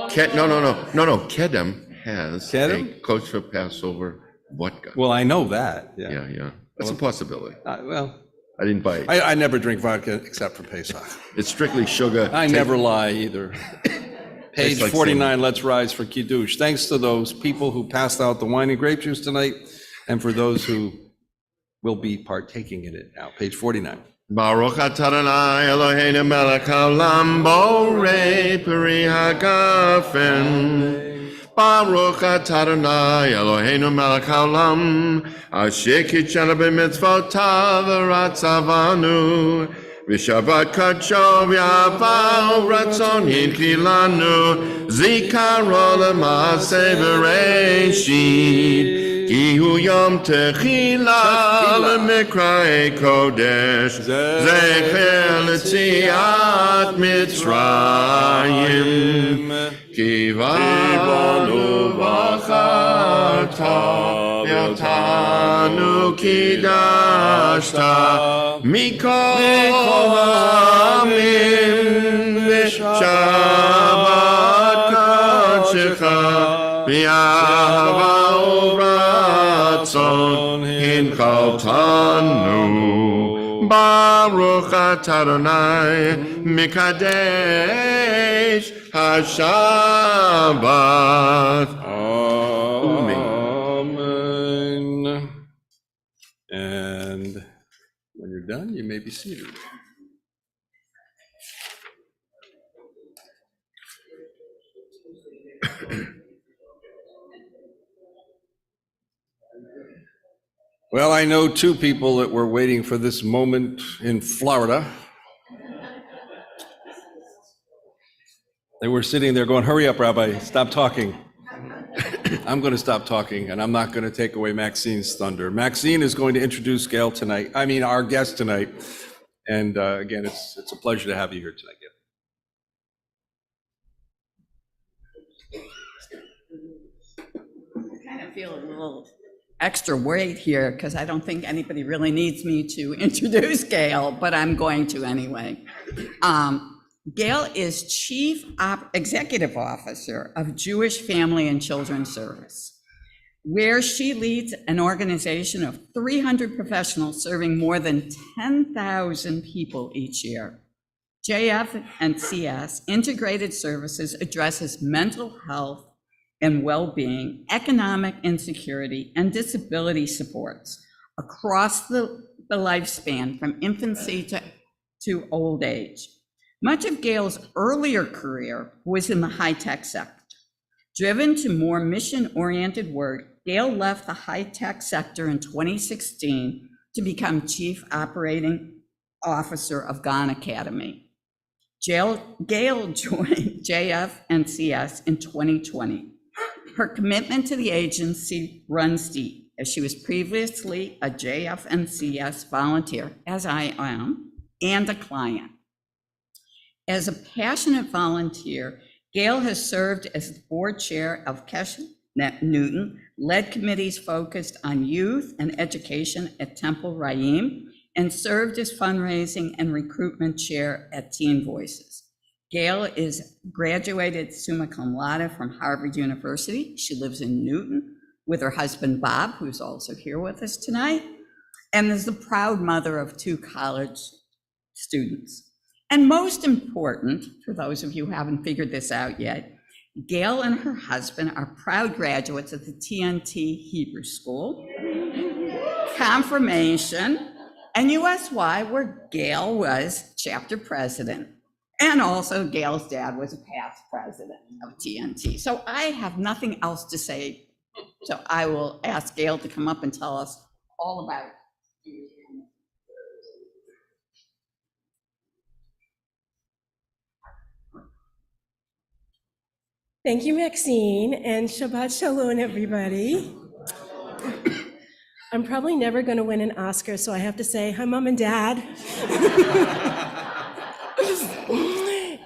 Kedem has Kedem? a kosher Passover vodka. Well, I know that. Yeah. Yeah. That's a possibility. Well, I didn't buy it. I never drink vodka except for Pesach. It's strictly sugar. I never lie either. Page Tastes like 49, let's rise for Kiddush. Thanks to those people who passed out the wine and grape juice tonight, and for those who will be partaking in it now. Page 49. Baruch atah Adonai Eloheinu melech haolam borei peri hagafen. Baruch atah Adonai Eloheinu melech haolam asher kitshanu b'mitzvotav v'ratzavanu v'shavat kadsho v'yahava u'ratzon hinkilanu zikaro l'maaseh b'reishit. Ki hu yom techila l'mikra'ei kodesh zecher l'tziat Mitzrayim ki vanu v'acharta v'yotanu kidashta mikol ha'amim v'shabat kadshecha v'yahava in Kaltanu Baruch atah Adonai Mikadesh HaShabbat. Amen. And when you're done, you may be seated. Well, I know two people that were waiting for this moment in Florida. They were sitting there going, hurry up, Rabbi, stop talking. I'm going to stop talking, and I'm not going to take away Maxine's thunder. Maxine is going to introduce Gail tonight, our guest tonight. And again, it's a pleasure to have you here tonight, Gail. I kind of feel a little extra weight here because I don't think anybody really needs me to introduce Gail, but I'm going to anyway. Gail is Chief Executive Officer of Jewish Family and Children's Service, where she leads an organization of 300 professionals serving more than 10,000 people each year. JF and CS Integrated Services addresses mental health and well-being, economic insecurity, and disability supports across the lifespan from infancy to old age. Much of Gail's earlier career was in the high-tech sector. Driven to more mission-oriented work, Gail left the high-tech sector in 2016 to become Chief Operating Officer of Khan Academy. Gail joined JF and CS in 2020. Her commitment to the agency runs deep, as she was previously a JF and CS volunteer, as I am, and a client. As a passionate volunteer, Gail has served as the board chair of Kesh Newton, led committees focused on youth and education at Temple Raim, and served as fundraising and recruitment chair at Teen Voices. Gail is graduated summa cum laude from Harvard University. She lives in Newton, with her husband, Bob, who's also here with us tonight, and is the proud mother of 2 college students. And most important, for those of you who haven't figured this out yet, Gail and her husband are proud graduates of the TNT Hebrew School, Confirmation, and USY, where Gail was chapter president. And also Gail's dad was a past president of TNT. So I have nothing else to say. So I will ask Gail to come up and tell us all about it. Thank you, Maxine, and Shabbat Shalom, everybody. I'm probably never going to win an Oscar, so I have to say, hi, Mom and Dad.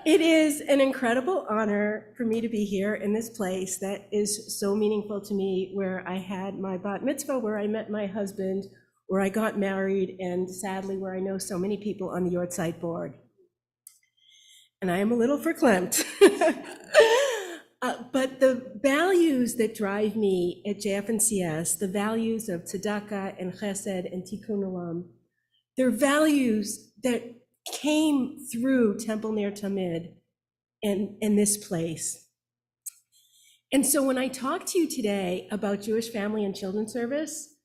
It is an incredible honor for me to be here in this place that is so meaningful to me, where I had my bat mitzvah, where I met my husband, where I got married, and sadly, where I know so many people on the Yortzeit board. And I am a little verklempt. But the values that drive me at JF&CS, the values of tzedakah and chesed and tikkun olam, they're values that came through Temple Ner Tamid in this place. And so when I talk to you today about Jewish Family and Children's Service,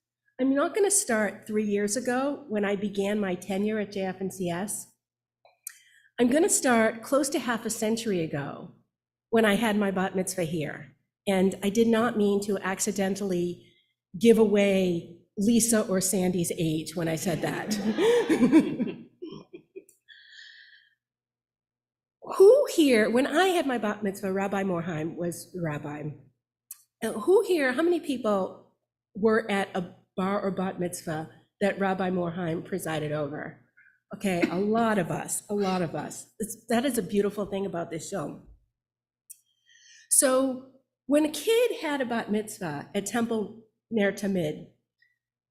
I'm not going to start 3 years ago when I began my tenure at JF&CS. I'm going to start close to half a century ago when I had my bat mitzvah here. And I did not mean to accidentally give away Lisa or Sandy's age when I said that. Who here, when I had my bat mitzvah, Rabbi Morheim was the rabbi. Who here, how many people were at a bar or bat mitzvah that Rabbi Morheim presided over? Okay, a lot of us, a lot of us. That is a beautiful thing about this show. So when a kid had a bat mitzvah at Temple Ner Tamid,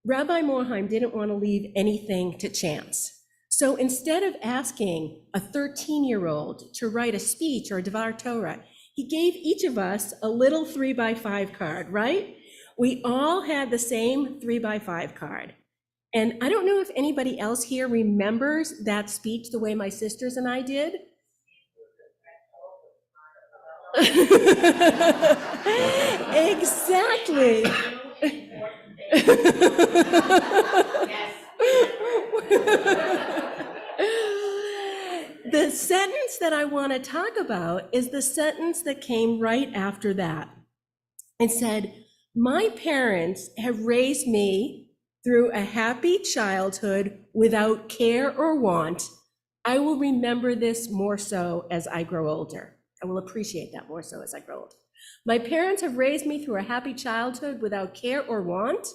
Rabbi Morheim didn't want to leave anything to chance. So instead of asking a 13-year-old to write a speech or a Devar Torah, he gave each of us a little 3x5 card, right? We all had the same 3x5 card. And I don't know if anybody else here remembers that speech the way my sisters and I did. Exactly. The sentence that I want to talk about is the sentence that came right after that. It said, "My parents have raised me through a happy childhood without care or want. I will remember this more so as I grow older. I will appreciate that more so as I grow older. My parents have raised me through a happy childhood without care or want.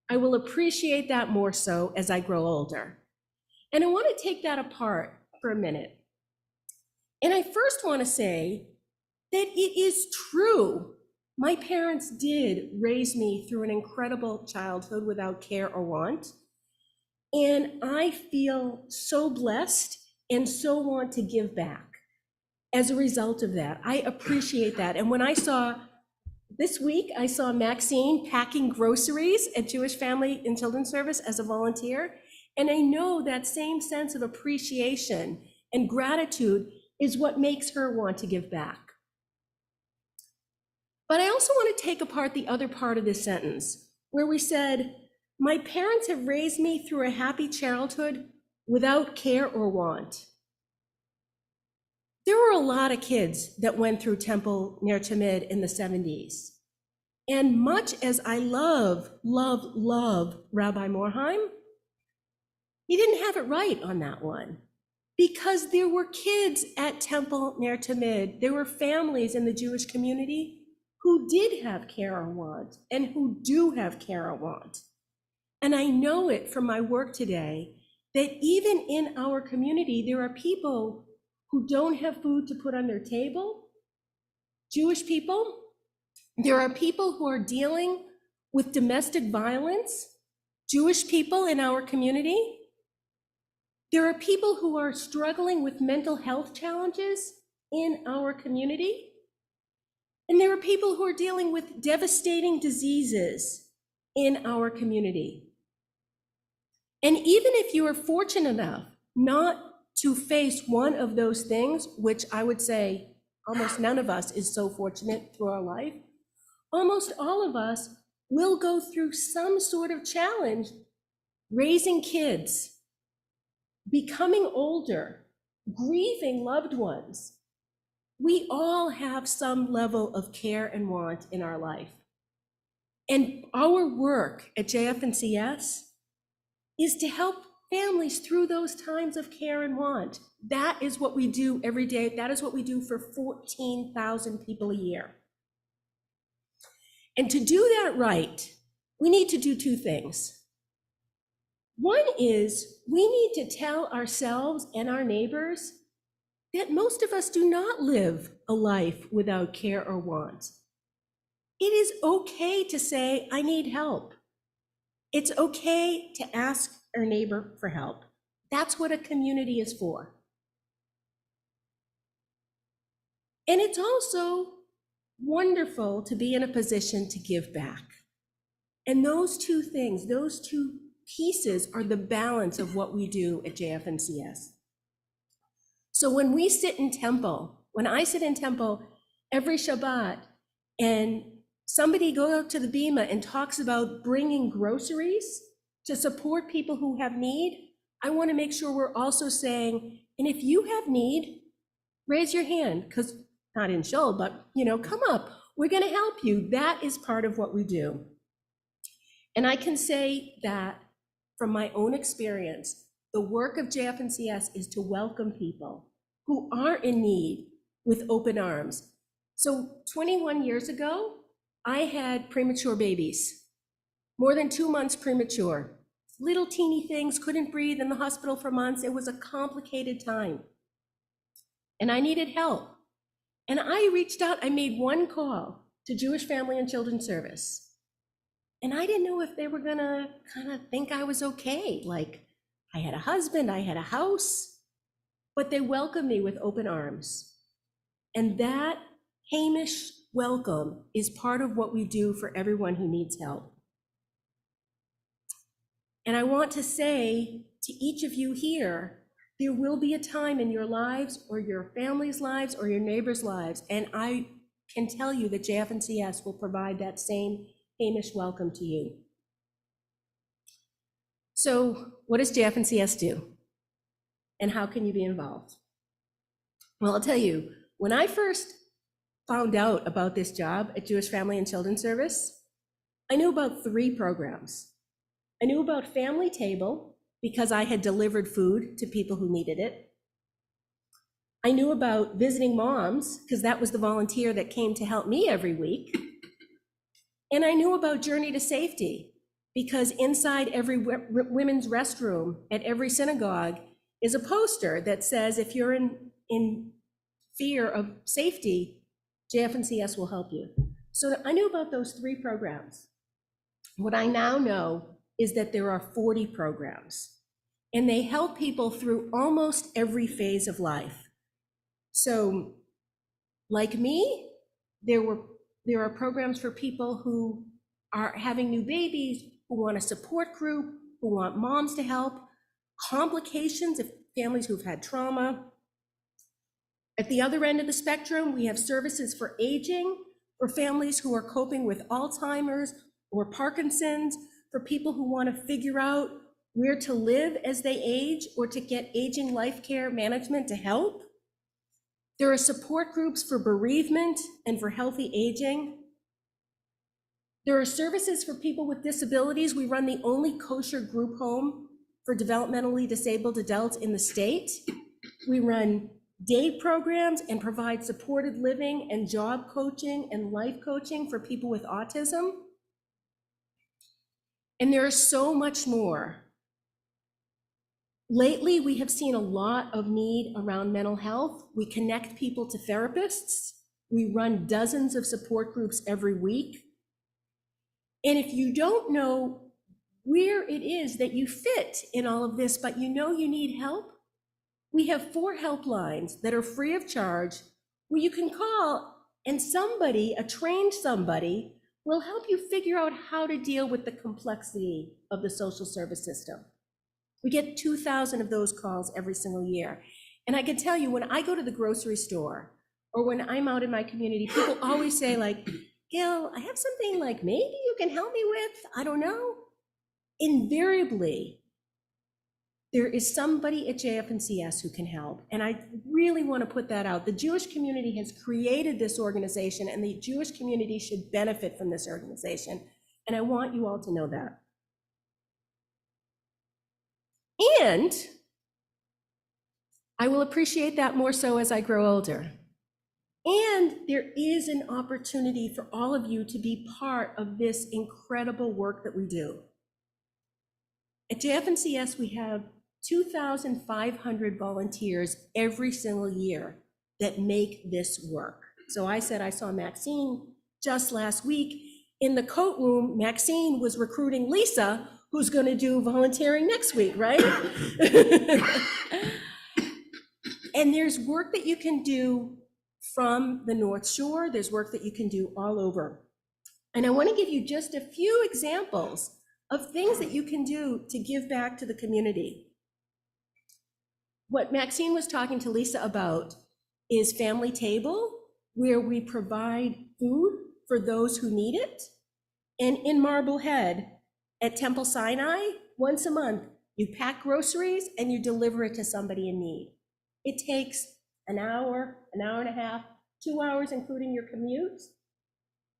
I will appreciate that more so as I grow older." And I want to take that apart for a minute. And I first want to say that it is true. My parents did raise me through an incredible childhood without care or want. And I feel so blessed and so want to give back as a result of that. I appreciate that. And when I saw, this week, I saw Maxine packing groceries at Jewish Family and Children's Service as a volunteer. And I know that same sense of appreciation and gratitude is what makes her want to give back. But I also want to take apart the other part of this sentence, where we said, my parents have raised me through a happy childhood without care or want. There were a lot of kids that went through Temple Ner Tamid in the 70s. And much as I love Rabbi Morheim, he didn't have it right on that one. Because there were kids at Temple Ner Tamid, there were families in the Jewish community who did have care or want, and who do have care or want. And I know it from my work today, that even in our community, there are people who don't have food to put on their table, Jewish people. There are people who are dealing with domestic violence, Jewish people in our community. There are people who are struggling with mental health challenges in our community. And there are people who are dealing with devastating diseases in our community. And even if you are fortunate enough not to face one of those things, which I would say almost none of us is so fortunate through our life, almost all of us will go through some sort of challenge raising kids, becoming older, grieving loved ones. We all have some level of care and want in our life. And our work at JF&CS is to help families through those times of care and want. That is what we do every day. That is what we do for 14,000 people a year. And to do that right, we need to do two things. One is we need to tell ourselves and our neighbors that most of us do not live a life without care or want. It is okay to say, I need help. It's okay to ask our neighbor for help. That's what a community is for. And it's also wonderful to be in a position to give back. And those two things, those two pieces are the balance of what we do at JF&CS. So when we sit in temple, when I sit in temple every Shabbat and somebody goes out to the Bima and talks about bringing groceries to support people who have need, I want to make sure we're also saying, and if you have need, raise your hand, because not in shul, but come up, we're going to help you. That is part of what we do. And I can say that from my own experience, the work of JF&CS is to welcome people who are in need with open arms. So 21 years ago, I had premature babies, more than 2 months premature, little teeny things, couldn't breathe, in the hospital for months. It was a complicated time. And I needed help. And I reached out, I made one call to Jewish Family and Children's Service. And I didn't know if they were gonna kind of think I was okay. Like, I had a husband, I had a house, but they welcomed me with open arms. And that Hamish welcome is part of what we do for everyone who needs help. And I want to say to each of you here, there will be a time in your lives or your family's lives or your neighbors' lives, and I can tell you that JF&CS will provide that same Hamish welcome to you. So what does JF&CS do? And how can you be involved? Well, I'll tell you, when I first found out about this job at Jewish Family and Children's Service, I knew about 3 programs. I knew about Family Table because I had delivered food to people who needed it. I knew about Visiting Moms because that was the volunteer that came to help me every week. And I knew about Journey to Safety because inside every women's restroom at every synagogue is a poster that says, if you're in fear of safety, JF&CS will help you. So I knew about those 3 programs. What I now know is that there are 40 programs, and they help people through almost every phase of life. So like me, there are programs for people who are having new babies, who want a support group, who want moms to help, complications of families who've had trauma. At the other end of the spectrum, we have services for aging, for families who are coping with Alzheimer's or Parkinson's, for people who want to figure out where to live as they age or to get aging life care management to help. There are support groups for bereavement and for healthy aging. There are services for people with disabilities. We run the only kosher group home for developmentally disabled adults in the state. We run day programs and provide supported living and job coaching and life coaching for people with autism. And there is so much more. Lately, we have seen a lot of need around mental health. We connect people to therapists. We run dozens of support groups every week. And if you don't know where it is that you fit in all of this, but you know you need help, we have 4 helplines that are free of charge where you can call And somebody, a trained somebody, will help you figure out how to deal with the complexity of the social service system. We get 2,000 of those calls every single year. And I can tell you, when I go to the grocery store or when I'm out in my community, people always say like, Gil, I have something like maybe you can help me with, I don't know. Invariably, there is somebody at JF&CS who can help. And I really want to put that out. The Jewish community has created this organization, and the Jewish community should benefit from this organization. And I want you all to know that. And I will appreciate that more so as I grow older. And there is an opportunity for all of you to be part of this incredible work that we do. At JF&CS, we have 2,500 volunteers every single year that make this work. So I said I saw Maxine just last week. In the coat room, Maxine was recruiting Lisa, who's going to do volunteering next week, right? And there's work that you can do from the North Shore. There's work that you can do all over. And I want to give you just a few examples of things that you can do to give back to the community. What Maxine was talking to Lisa about is Family Table, where we provide food for those who need it. And in Marblehead at Temple Sinai, once a month, you pack groceries and you deliver it to somebody in need. It takes an hour and a half, 2 hours, including your commute.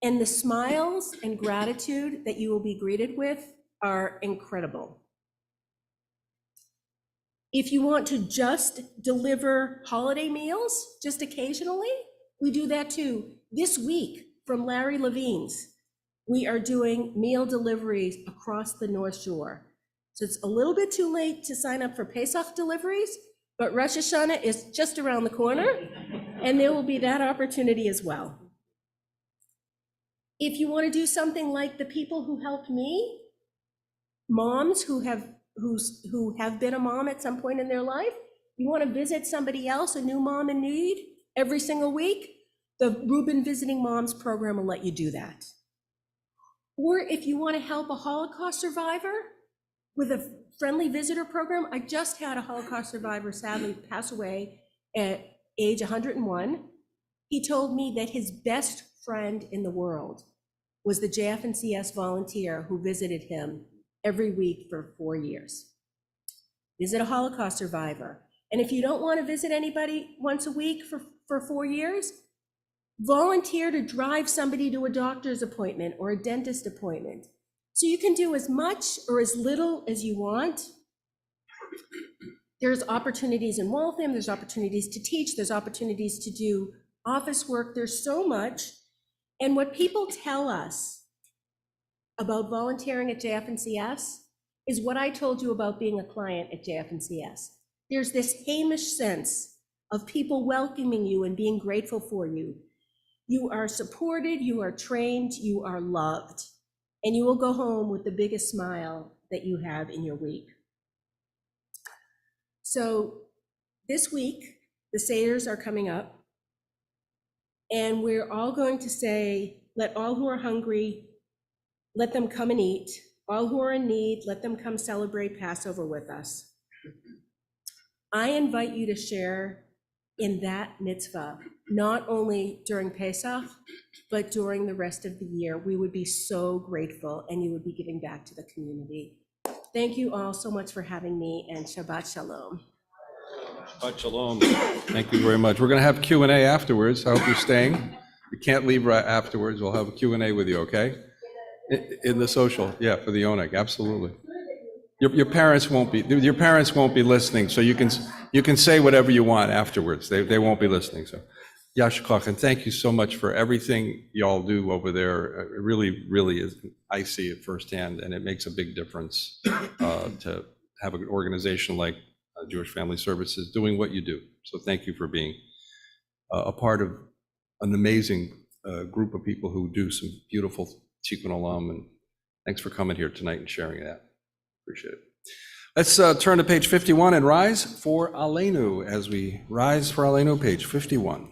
And the smiles and gratitude that you will be greeted with are incredible. If you want to just deliver holiday meals, just occasionally, we do that too. This week from Larry Levine's, we are doing meal deliveries across the North Shore. So it's a little bit too late to sign up for Pesach deliveries, but Rosh Hashanah is just around the corner, and there will be that opportunity as well. If you want to do something like the people who helped me, moms who have been a mom at some point in their life, you want to visit somebody else, a new mom in need, every single week, the Reuben Visiting Moms program will let you do that. Or if you want to help a Holocaust survivor with a friendly visitor program, I just had a Holocaust survivor sadly pass away at age 101. He told me that his best friend in the world was the JF&CS volunteer who visited him every week for 4 years. Visit a Holocaust survivor. And if you don't want to visit anybody once a week for 4 years, volunteer to drive somebody to a doctor's appointment or a dentist appointment. So you can do as much or as little as you want. There's opportunities in Waltham, there's opportunities to teach, there's opportunities to do office work, there's so much. And what people tell us about volunteering at JF&CS is what I told you about being a client at JF&CS. There's this Hamish sense of people welcoming you and being grateful for you. You are supported, you are trained, you are loved, and you will go home with the biggest smile that you have in your week. So this week, the Seder's are coming up, and we're all going to say, let all who are hungry, let them come and eat. All who are in need, let them come celebrate Passover with us. I invite you to share in that mitzvah, not only during Pesach, but during the rest of the year. We would be so grateful, and you would be giving back to the community. Thank you all so much for having me, and Shabbat Shalom. Shabbat Shalom. Thank you very much. We're going to have Q&A afterwards. I hope you're staying. You can't leave right afterwards. We'll have a Q&A with you, okay? In the social, yeah, for the ONEG, absolutely. Your parents won't be listening, so you can say whatever you want afterwards. They won't be listening. So, Yash Koch, and thank you so much for everything y'all do over there. It really, really is. I see it firsthand, and it makes a big difference to have an organization like Jewish Family Services doing what you do. So thank you for being a part of an amazing group of people who do some beautiful Tikkun Olam, and thanks for coming here tonight and sharing that. Appreciate it. Let's turn to page 51 and rise for Aleinu. As we rise for Aleinu, page 51.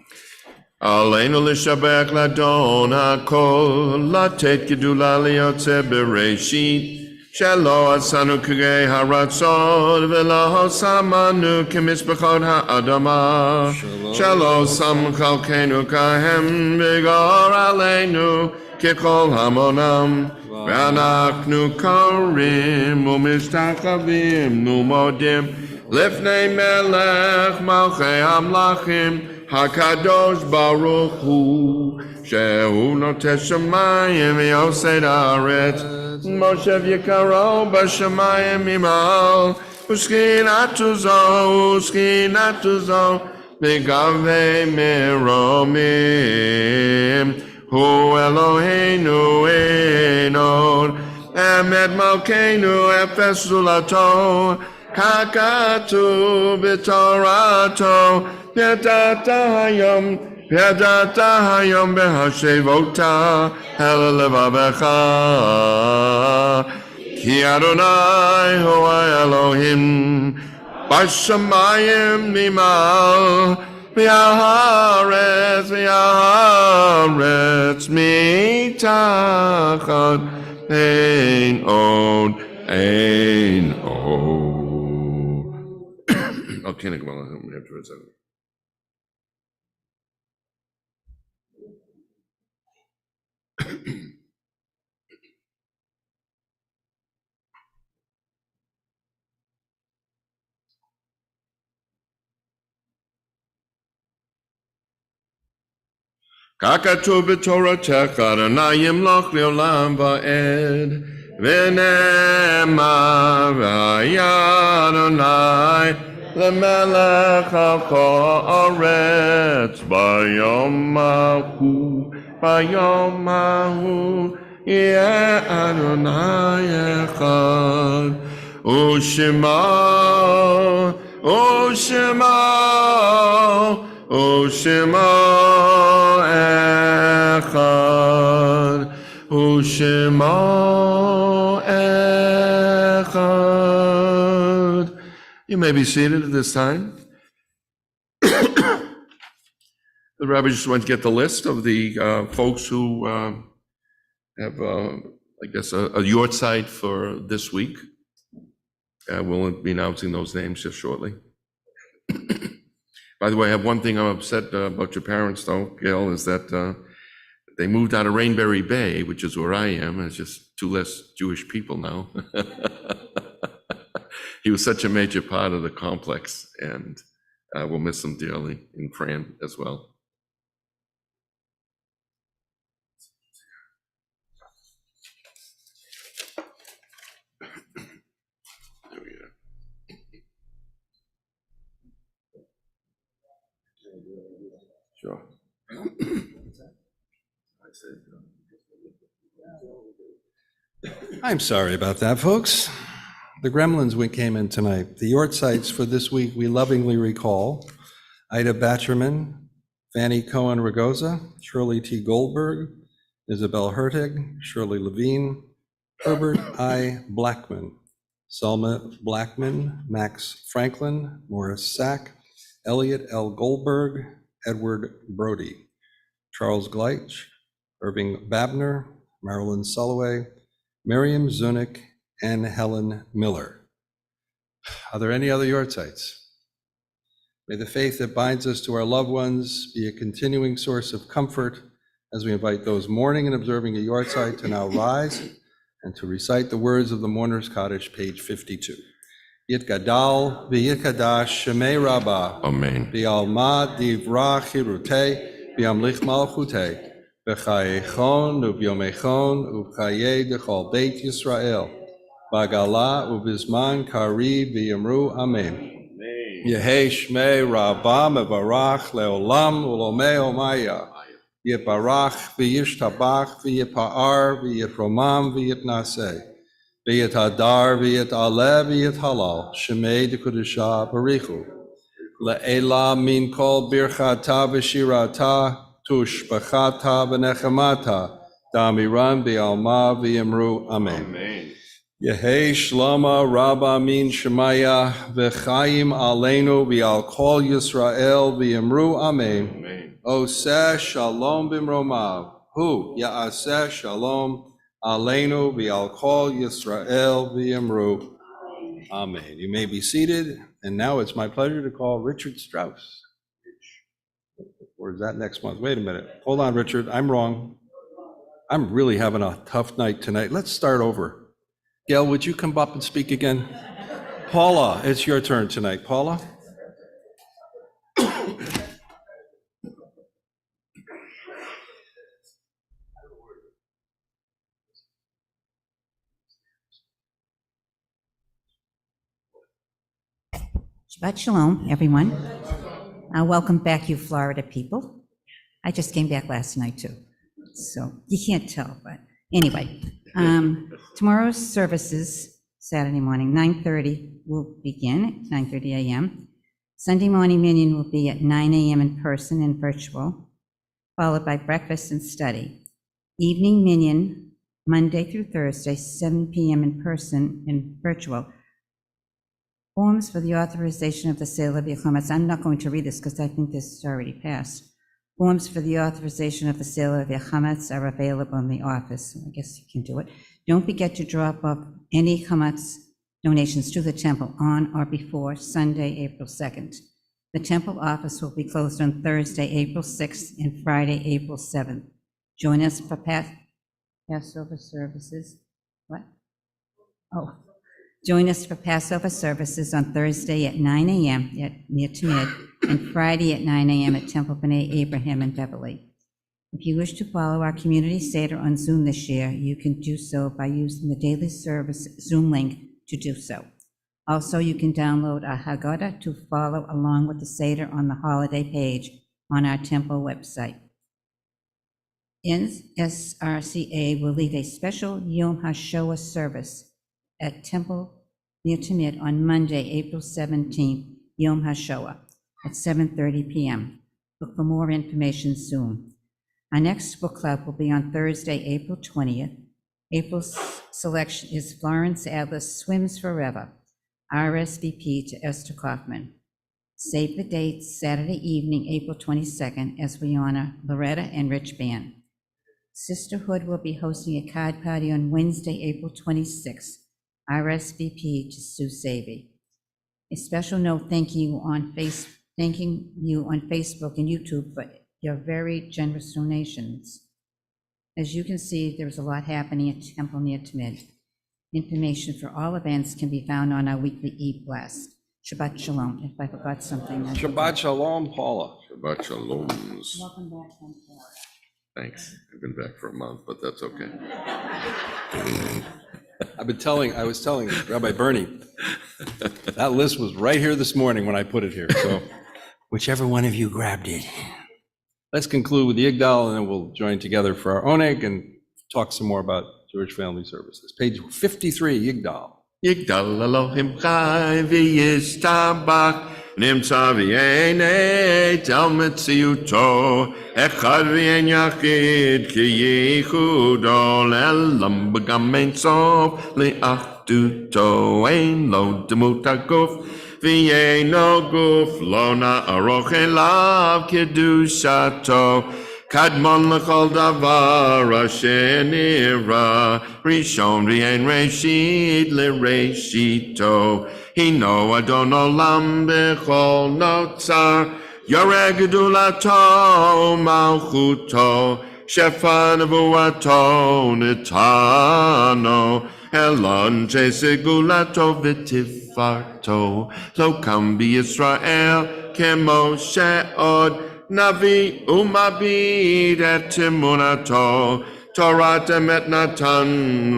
עלינו לשבח לאדון הכל, לתת גדולה ליוצא בראשית, שלא עשנו כגי הרצון, ולא שמנו כמזבחות האדמה, שלא שם חלקנו כהם, וגור עלינו ככל המונם, ואנחנו קוראים ומשתחווים ומודים לפני מלך מלכי המלכים, הקדוש ברוך הוא, שהוא נוטה שמיים ויוסד הארץ, מושב יקרו בשמיים ממעל, ושכינתו זו בגבי מרומים, הוא אלוהינו אין עוד, אמת מלכנו אפס זולתו, ככתוב בתורתו, ידעת היום בהשבותה אל לבבך, כי אדוני הוא האלוהים בשמיים ממעל, והארץ מתחת, אין עוד. Okay, נגמר לכם, נעצור את זה. ככתוב בתורתך, אדוני ימלוך לעולם ועד, ונאמר, והיה אדוני למלך על כל הארץ, ביום ההוא יהיה אדוני אחד, ושמו אחד, echad. You may be seated at this time. The rabbi just went to get the list of the folks who have, I guess, a yort site for this week. We'll be announcing those names just shortly. By the way, I have one thing I'm upset about your parents, though, Gail, is that they moved out of Rainbury Bay, which is where I am, and it's just two less Jewish people now. He was such a major part of the complex, and we'll miss him dearly in Fran as well. There we go. Sure. I'm sorry about that, folks. The gremlins came in tonight. The yort sites for this week we lovingly recall: Ida Batcherman, Fanny Cohen Ragoza, Shirley T. Goldberg, Isabel Hertig, Shirley Levine, Herbert I. Blackman, Selma Blackman, Max Franklin, Morris Sack, Elliot L. Goldberg, Edward Brody, Charles Gleich, Irving Babner, Marilyn Soloway, Miriam Zunick, and Helen Miller. Are there any other yort sites? May the faith that binds us to our loved ones be a continuing source of comfort as we invite those mourning and observing a yort site to now rise and to recite the words of the Mourner's Cottage, page 52. Yitgadal v'yitkadash shemei Rabbah. Amen. V'alma divra chirutei v'amlich malchutei v'chayechon u'byomechon u'chayei dechol beit Yisrael b'gala u'bizman kari v'yamru Amen. Yehei shmei Rabbah mevarach leolam u'lomei omaya. Yiparach v'yishtabach v'yipa'ar v'yitromam v'yitnaseh. V'yit hadar, v'yit aleh, v'yit halal, shemei dekudusha barichu. Le'ela min kol birchata v'shirata, tushbachata v'nechemata, damiran v'alma v'yamru amen. Yehei shlama rabba min shemaya, v'chaim aleinu v'al kol Yisrael v'yamru amen. Oseh shalom bimromav. Hu ya'aseh shalom aleinu v'al kol Yisrael v'yamru. Amen. You may be seated. And now it's my pleasure to call Richard Strauss. Or is that next month? Wait a minute. Hold on, Richard. I'm wrong. I'm really having a tough night tonight. Let's start over. Gail, would you come up and speak again? Paula, it's your turn tonight. Paula? Shabbat Shalom, everyone. Welcome back, you Florida people. I just came back last night, too. So you can't tell, but anyway. Tomorrow's services, Saturday morning, 9:30 will begin at 9:30 a.m. Sunday morning minion will be at 9 a.m. in person and virtual, followed by breakfast and study. Evening minion, Monday through Thursday, 7 p.m. in person and virtual. Forms for the authorization of the sale of your chametz. I'm not going to read this because I think this is already passed. Forms for the authorization of the sale of your chametz are available in the office. I guess you can do it. Don't forget to drop off any chametz donations to the temple on or before Sunday, April 2nd. The temple office will be closed on Thursday, April 6th and Friday, April 7th. Join us for Passover services. What? Oh. Join us for Passover services on Thursday at 9 a.m. at Ner Tamid and Friday at 9 a.m. at Temple B'nai Abraham in Beverly. If you wish to follow our community Seder on Zoom this year, you can do so by using the daily service Zoom link to do so. Also, you can download our Haggadah to follow along with the Seder on the holiday page on our temple website. NSRCA will lead a special Yom HaShoah service at Temple Ner Tamid on Monday, April 17th, Yom HaShoah, at 7:30 p.m. Look for more information soon. Our next book club will be on Thursday, April 20th. April's selection is Florence Adler's Swims Forever, RSVP to Esther Kaufman. Save the date, Saturday evening, April 22nd, as we honor Loretta and Rich Band. Sisterhood will be hosting a card party on Wednesday, April 26th. RSVP to Sue Savy. A special note thanking you on Facebook and YouTube for your very generous donations. As you can see, there's a lot happening at Temple Ner Tamid. Information for all events can be found on our weekly e-blast. Shabbat Shalom. If I forgot something. Shabbat Shalom, Paula. Shabbat shaloms. Welcome back from Florida. Thanks. I've been back for a month, but that's okay. I was telling Rabbi Bernie, that list was right here this morning when I put it here, so whichever one of you grabbed it. Let's conclude with the Yigdal, and then we'll join together for our Oneg and talk some more about Jewish Family Services. Page 53, Yigdal. יגדל אלוהים חי וישתבח, נמצא ויענית על מציאותו, אחד ואין יחיד כי ייחודו, לעולם בגם אין סוף לאחדותו, אין לו דמות הגוף ואינו גוף, לא נערוך אליו קדושתו. קדמון לכל דבר אשר נברא, ראשון ואין ראשית לראשיתו. הינו אדון עולם בכל נוצר, יורה גדולתו ומלכותו, שפע נבואתו נתנו, אלא אנשי סגולתו ותפארתו. לא קם בישראל כמו שעוד נביא ומביט את אמונתו, תורת אמת נתן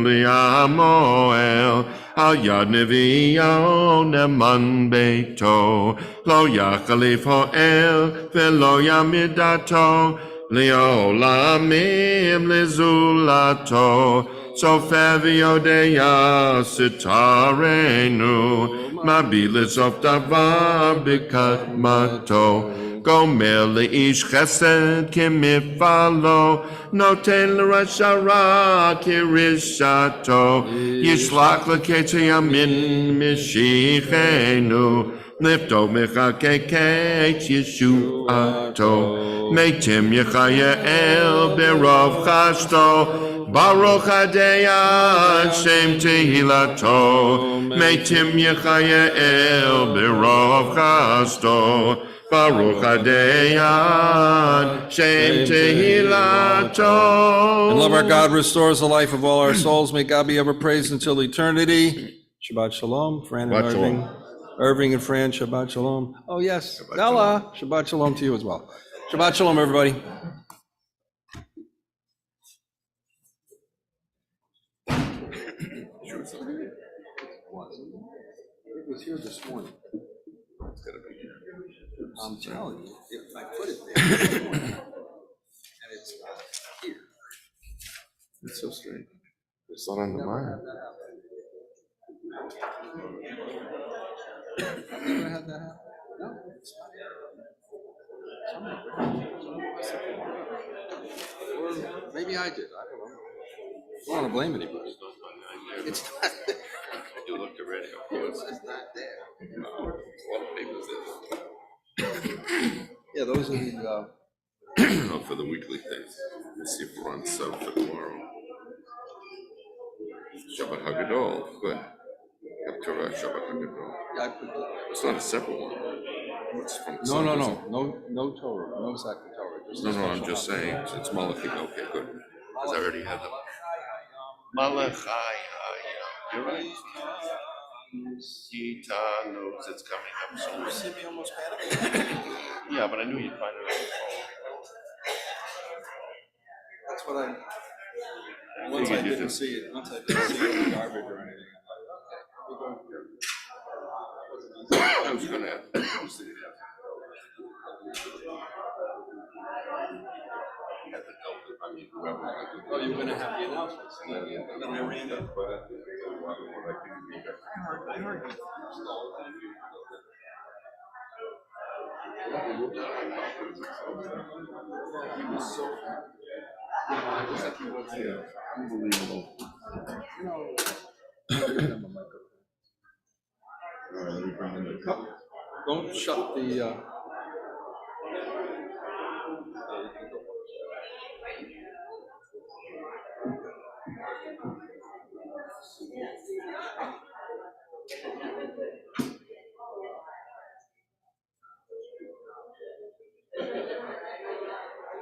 לי המועל, על יד נביאו נאמן ביתו, לא יחליף אוהל ולא ימית דתו, לעולמים לזולתו, צופה ויודע סתרנו, מביט לסוף דבר בקדמתו. גומר לאיש חסד כמפעלו, נותן לרשע רע כרשעתו, ישלח לקץ הימין משיחנו, לפתור מחכה קץ ישועתו. Meitim Yechayael Berov Chasto, Baruch Adei Shem Tehilato. Meitim Yechayael Berov Chasto, Baruch Adei Shem Tehilato. And love our God restores the life of all our souls. May God be ever praised until eternity. Shabbat Shalom, Fran and Shabbat Irving. shalom. Irving and Fran, Shabbat Shalom. Oh, yes, Shabbat Bella, Shabbat Shalom to you as well. Shabbat Shalom, everybody. It was here this morning. I'm telling you, if I put it there, and it's here. It's so strange. It's not on the mind. I've never had that happen. No, it's not. Or maybe I did, I don't know. I don't want to blame anybody. It's not there. I do look already, of course. It's not there. No, a lot of papers Yeah, those are the, there. No, for the weekly things. Let's see if we're on sub for tomorrow. Shabbat Hagadol, good. Torah Shabbat Hagadol. I put the- It's not a separate one. It's from no, Sun, no, isn't no, it? no Torah, no second Torah. just No, a no, I'm special just holiday. saying, it's Malachi, okay, good. Because I already had the. Malachi, you're right. Sita knows it's coming up soon. See me almost panic? Yeah, but I knew you'd find it on the That's what I, once I didn't see it, once I didn't see it in garbage or anything. I was gonna ask. Oh, you were gonna have the announcements, and then I ran it. I heard you. He was so happy. I was like, he was here. Unbelievable. Don't shut the,